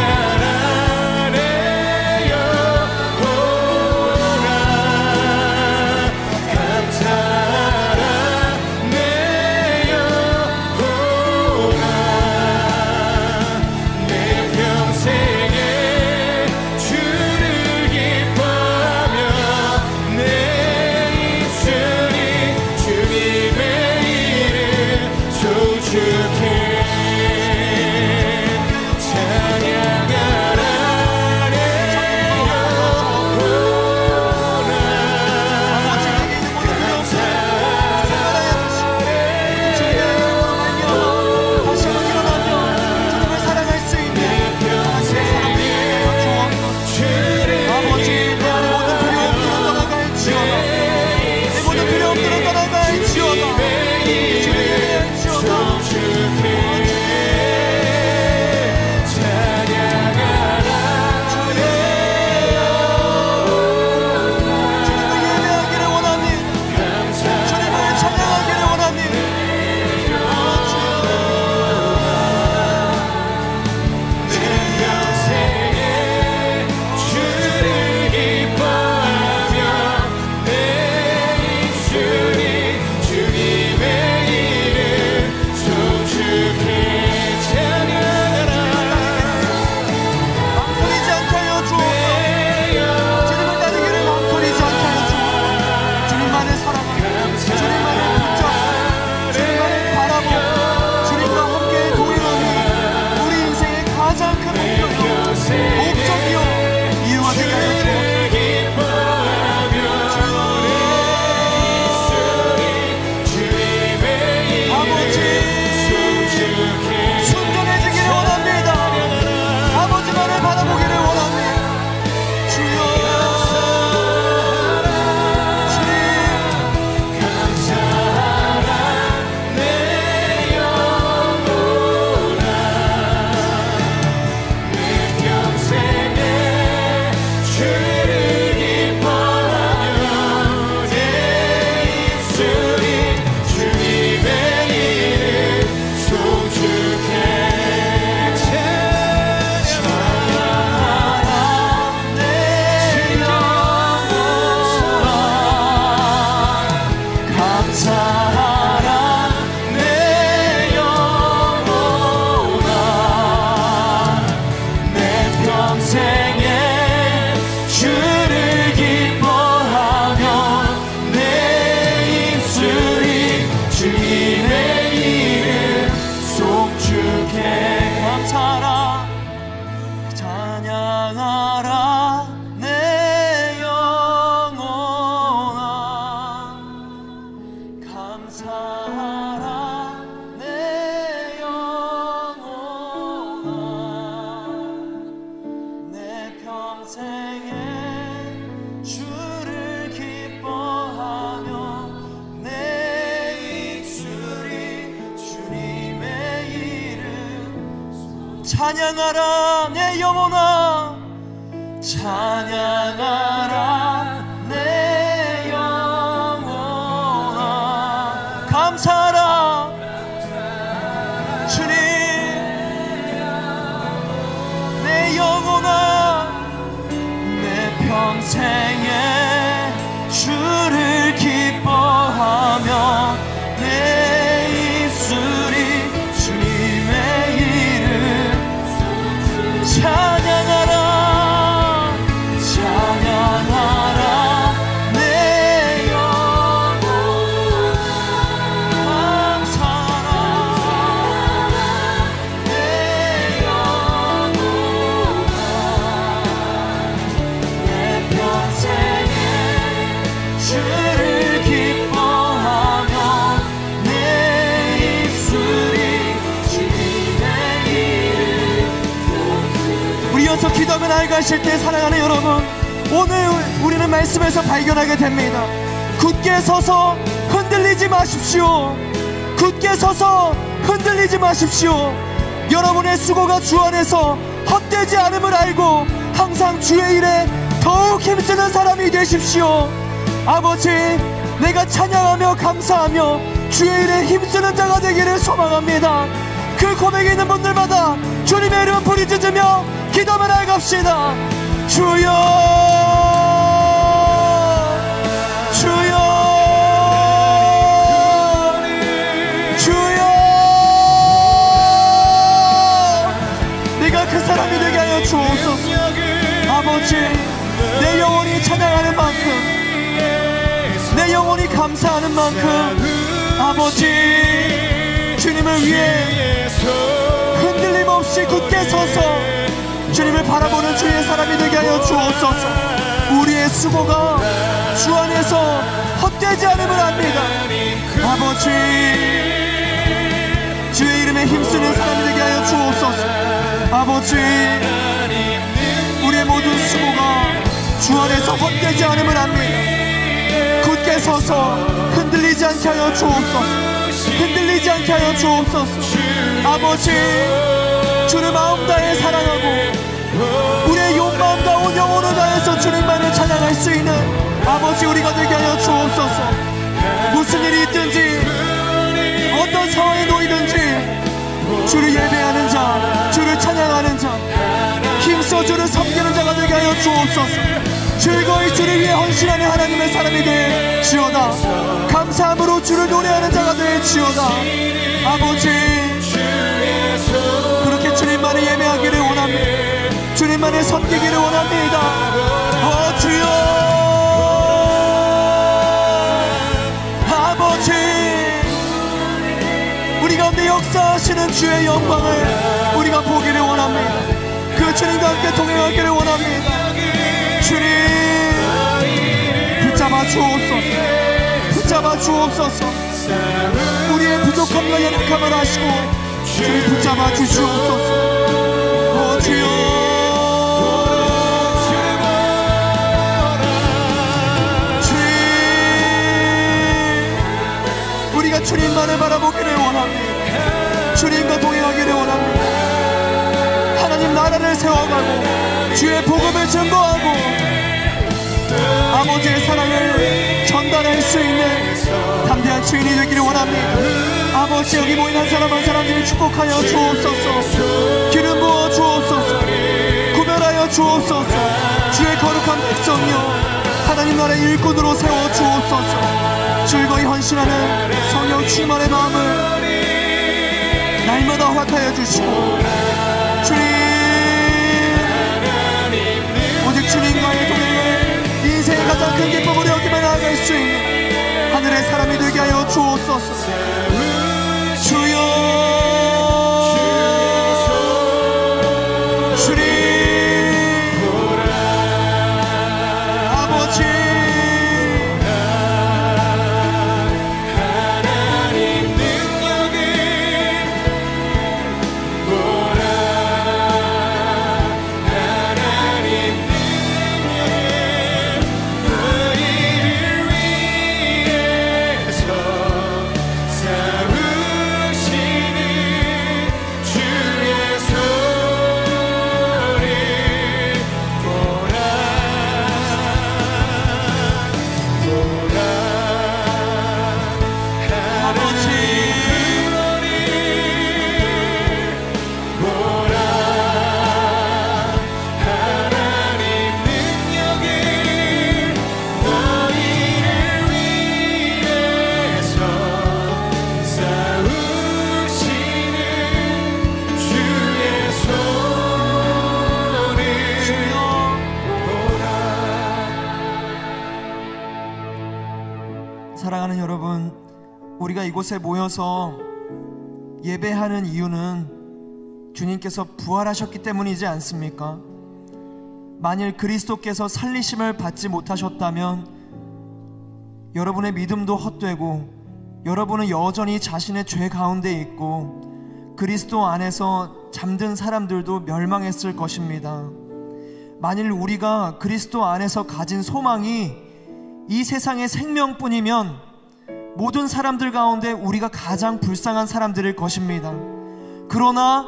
평생에 주를 기뻐하며 내 입술이 주님의 이름 찬양하라 내 영혼아 찬양하라 내 영혼아 감사하라 주님 내 영혼아 내 평생에 주를 기뻐하며 내 입술이 주님의 이름 찬양하라 내 영혼아 감사하라 내 영혼아 내 평생에 주를 기뻐하며 내 입술이 주님의 이름 우리 여서 기도하며 나아가실 때 사랑하는 여러분 오늘 우리는 말씀에서 발견하게 됩니다. 굳게 서서 흔들리지 마십시오. 굳게 서서 흔들리지 마십시오. 여러분의 수고가 주 안에서 헛되지 않음을 알고 항상 주의 일에 더욱 힘쓰는 사람이 되십시오. 아버지 내가 찬양하며 감사하며 주의 일에 힘쓰는 자가 되기를 소망합니다. 그 고백이 있는 분들마다 주님의 이름 부르짖으며 기도하며 나아갑시다. 주여 주여 주여 네가 그 사람이 되게 하여 주옵소서. 아버지 내 영혼이 찬양하는 만큼 내 영혼이 감사하는 만큼 아버지 주님을 위해 흔들림 없이 굳게 서서 주님을 바라보는 주의 사람이 되게 하여 주옵소서. 우리의 수고가 주 안에서 헛되지 않음을 압니다. 아버지 주의 이름에 힘쓰는 사람이 되게 하여 주옵소서. 아버지 우리의 모든 수고가 주 안에서 헛되지 않음을 압니다. 굳게 서서 흔들리지 않게 하여 주옵소서. 흔들리지 않게 하여 주옵소서. 아버지 주를 마음 다해 사랑하고 우리의 온 마음과 온 영혼을 다해서 주님만을 찬양할 수 있는 아버지 우리가 되게 하여 주옵소서. 무슨 일이 있든지 어떤 상황에 놓이든지 주를 예배하는 자 주를 찬양하는 자 힘써 주를 섬기는 자가 되게 하여 주옵소서. 즐거이 주를 위해 헌신하는 하나님의 사람이 되지어다. 감사함으로 주를 노래하는 자가 되지어다. 아버지 그렇게 주님만을 예배하기를 원합니다. 주님만을 섬기기를 원합니다. 주여 아버지 우리 가운데 역사하시는 주의 영광을 우리가 보기를 원합니다. 그 주님과 함께 동행하기를 원합니다. 주님 붙잡아 주옵소서. 붙잡아 주옵소서. 우리의 부족함과 연약함을 아시고 주님 붙잡아 주시옵소서. 주여 우리가 주님만을 바라보기를 원합니다. 주님과 동행하기를 원합니다. 하나님 나라를 세워가고 주의 복음을 증거하고 아버지의 사랑을 전달할 수 있는 담대한 주인이 되기를 원합니다. 아버지 여기 모인 한 사람 한 사람들이 축복하여 주옵소서. 기름 부어 주옵소서. 구별하여 주옵소서. 주의 거룩한 백성이여 하나님 나라의 일꾼으로 세워 주옵소서. 즐거이 헌신하는 성령 충만의 마음을 날마다 허락하여 주시고 주님 오직 주님과의 동행을 인생의 가장 큰 기쁨으로 여기며 나아갈 수 있는 하늘의 사람이 되게 하여 주옵소서. 주여 주님 아버지 이곳에 모여서 예배하는 이유는 주님께서 부활하셨기 때문이지 않습니까? 만일 그리스도께서 살리심을 받지 못하셨다면 여러분의 믿음도 헛되고 여러분은 여전히 자신의 죄 가운데 있고 그리스도 안에서 잠든 사람들도 멸망했을 것입니다. 만일 우리가 그리스도 안에서 가진 소망이 이 세상의 생명뿐이면 모든 사람들 가운데 우리가 가장 불쌍한 사람들일 것입니다. 그러나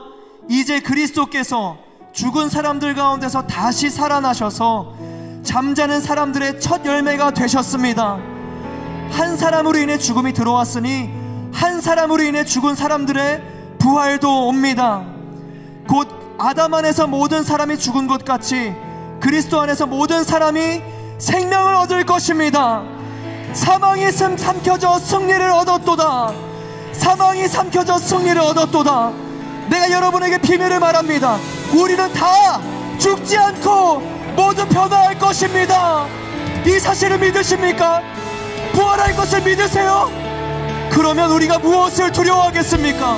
이제 그리스도께서 죽은 사람들 가운데서 다시 살아나셔서 잠자는 사람들의 첫 열매가 되셨습니다. 한 사람으로 인해 죽음이 들어왔으니 한 사람으로 인해 죽은 사람들의 부활도 옵니다. 곧 아담 안에서 모든 사람이 죽은 것 같이 그리스도 안에서 모든 사람이 생명을 얻을 것입니다. 사망이 삼켜져 승리를 얻었도다. 사망이 삼켜져 승리를 얻었도다. 내가 여러분에게 비밀을 말합니다. 우리는 다 죽지 않고 모두 변화할 것입니다. 이 사실을 믿으십니까? 부활할 것을 믿으세요? 그러면 우리가 무엇을 두려워하겠습니까?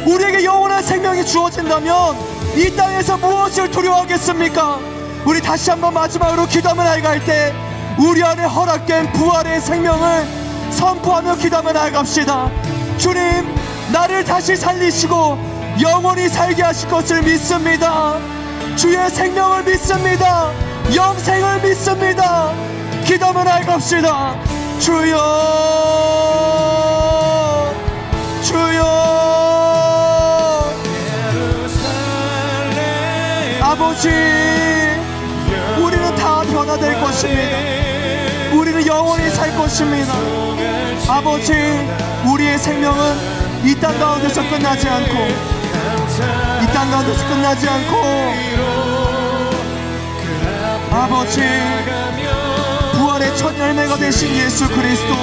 우리에게 영원한 생명이 주어진다면 이 땅에서 무엇을 두려워하겠습니까? 우리 다시 한번 마지막으로 기도함을 나아갈 때 우리 안에 허락된 부활의 생명을 선포하며 기도함을 나아갑시다. 주님, 나를 다시 살리시고 영원히 살게 하실 것을 믿습니다. 주의 생명을 믿습니다. 영생을 믿습니다. 기도함을 나아갑시다. 주여, 주여, 아버지, 우리는 다 변화될 것입니다. 우리는 영원히 살 것입니다. 아버지, 우리의 생명은 이 땅 가운데서 끝나지 않고 이 땅 가운데서 끝나지 않고 아버지, 부활의 첫 열매가 되신 예수 그리스도,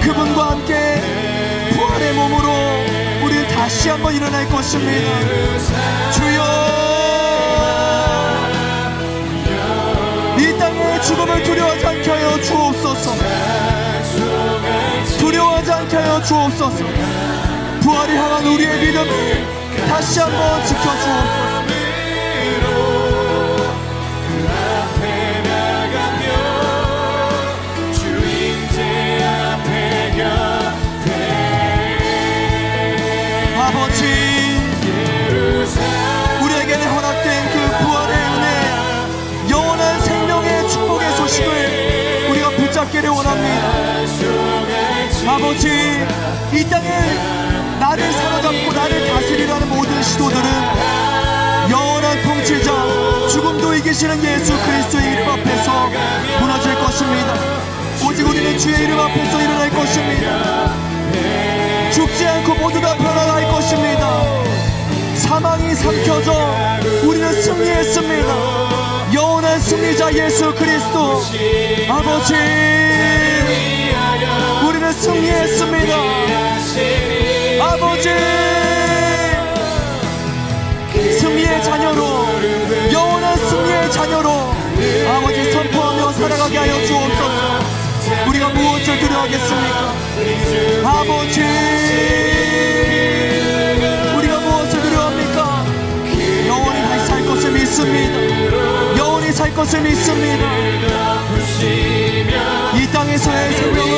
그분과 함께 부활의 몸으로 우리는 다시 한번 일어날 것입니다. 주여, 이 땅의 죽음을 두려워하지 않게 하여 주옵소서. 두려워하지 않게 하여 주옵소서. 부활을 향한 우리의 믿음을 다시 한번 지켜주옵소서. 아버지, 우리에게 허락된 그 부활의 은혜, 영원한 생명의 축복의 소식을 우리가 붙잡기를 원합니다. 아버지, 이 땅에 나를 사로잡고 나를 다스리라는 모든 시도들은 영원한 통치자, 죽음도 이기시는 예수 그리스도의 이름 앞에서 무너질 것입니다. 오직 우리는 주의 이름 앞에서 일어날 것입니다. 죽지 않고 모두 다 변화할 것입니다. 사망이 삼켜져 우리는 승리했습니다. 영원한 승리자 예수 그리스도, 아버지, 우리는 승리했습니다. 아버지, 승리의 자녀로, 영원한 승리의 자녀로 아버지 선포하며 살아가게 하여 주옵소서. 우리가 무엇을 두려워하겠습니까? 아버지, 우리가 무엇을 두려워합니까? 영원히 다시 살 것을 믿습니다. 영원히 살 것을 믿습니다. 이 땅에서의 생명을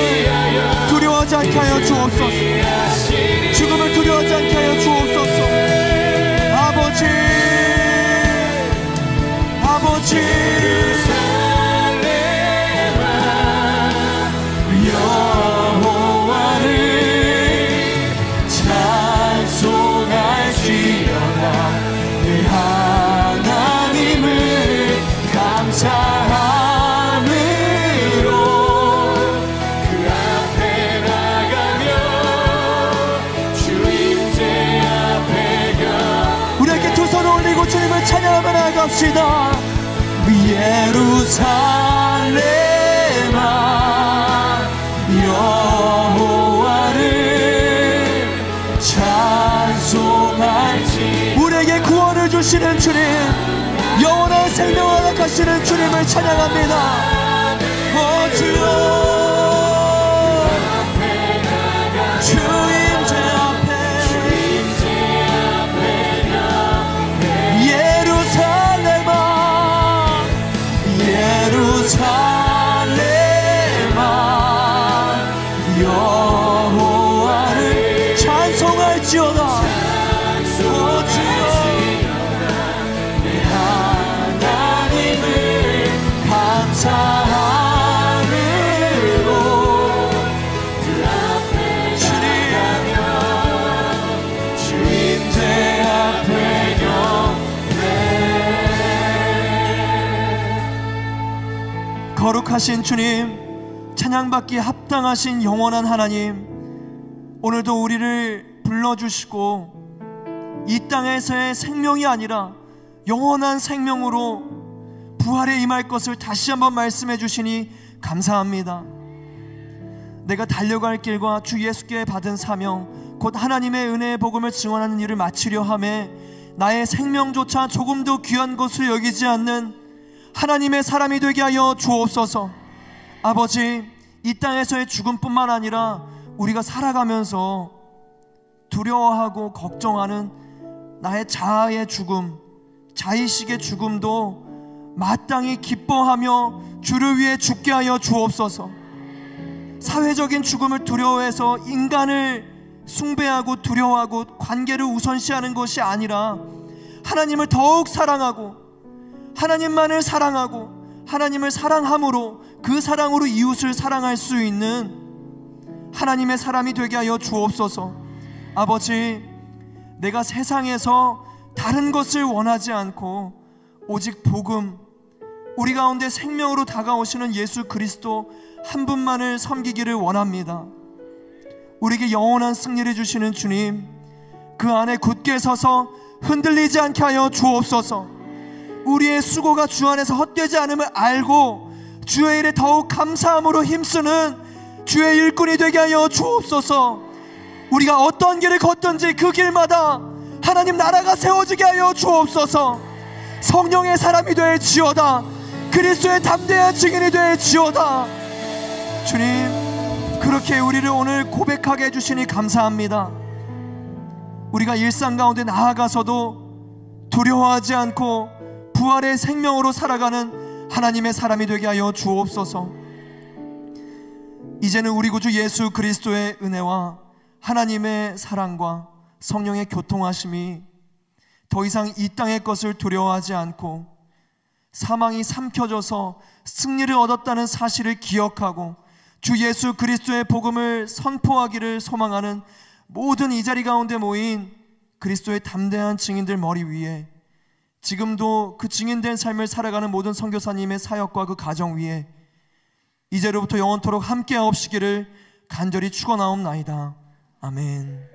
두려워하지 않게 하여 주옵소서. 죽음을 두려워하지 않게 하여 주옵소서. 아버지, 아버지, 주님을 찬양하며 나갑시다. 예루살렘아, 여호와를 찬송할지. 우리에게 구원을 주시는 주님, 영원한 생명을 허락하시는 주님을 찬양합니다. 주여, 주여, 거룩하신 주님, 찬양받기에 합당하신 영원한 하나님, 오늘도 우리를 불러주시고 이 땅에서의 생명이 아니라 영원한 생명으로 부활에 임할 것을 다시 한번 말씀해 주시니 감사합니다. 내가 달려갈 길과 주 예수께 받은 사명, 곧 하나님의 은혜의 복음을 증언하는 일을 마치려 하매 나의 생명조차 조금도 귀한 것으로 여기지 않는 하나님의 사람이 되게 하여 주옵소서. 아버지, 이 땅에서의 죽음뿐만 아니라 우리가 살아가면서 두려워하고 걱정하는 나의 자아의 죽음, 자의식의 죽음도 마땅히 기뻐하며 주를 위해 죽게 하여 주옵소서. 사회적인 죽음을 두려워해서 인간을 숭배하고 두려워하고 관계를 우선시하는 것이 아니라 하나님을 더욱 사랑하고 하나님만을 사랑하고 하나님을 사랑함으로 그 사랑으로 이웃을 사랑할 수 있는 하나님의 사람이 되게 하여 주옵소서. 아버지, 내가 세상에서 다른 것을 원하지 않고 오직 복음, 우리 가운데 생명으로 다가오시는 예수 그리스도 한 분만을 섬기기를 원합니다. 우리에게 영원한 승리를 주시는 주님, 그 안에 굳게 서서 흔들리지 않게 하여 주옵소서. 우리의 수고가 주 안에서 헛되지 않음을 알고 주의 일에 더욱 감사함으로 힘쓰는 주의 일꾼이 되게 하여 주옵소서. 우리가 어떤 길을 걷든지 그 길마다 하나님 나라가 세워지게 하여 주옵소서. 성령의 사람이 될지어다. 그리스도의 담대한 증인이 될지어다. 주님, 그렇게 우리를 오늘 고백하게 해주시니 감사합니다. 우리가 일상 가운데 나아가서도 두려워하지 않고 부활의 생명으로 살아가는 하나님의 사람이 되게 하여 주옵소서. 이제는 우리 구주 예수 그리스도의 은혜와 하나님의 사랑과 성령의 교통하심이 더 이상 이 땅의 것을 두려워하지 않고 사망이 삼켜져서 승리를 얻었다는 사실을 기억하고 주 예수 그리스도의 복음을 선포하기를 소망하는 모든 이 자리 가운데 모인 그리스도의 담대한 증인들 머리 위에, 지금도 그 증인된 삶을 살아가는 모든 선교사님의 사역과 그 가정 위에 이제로부터 영원토록 함께하옵시기를 간절히 축원하옵나이다. 아멘.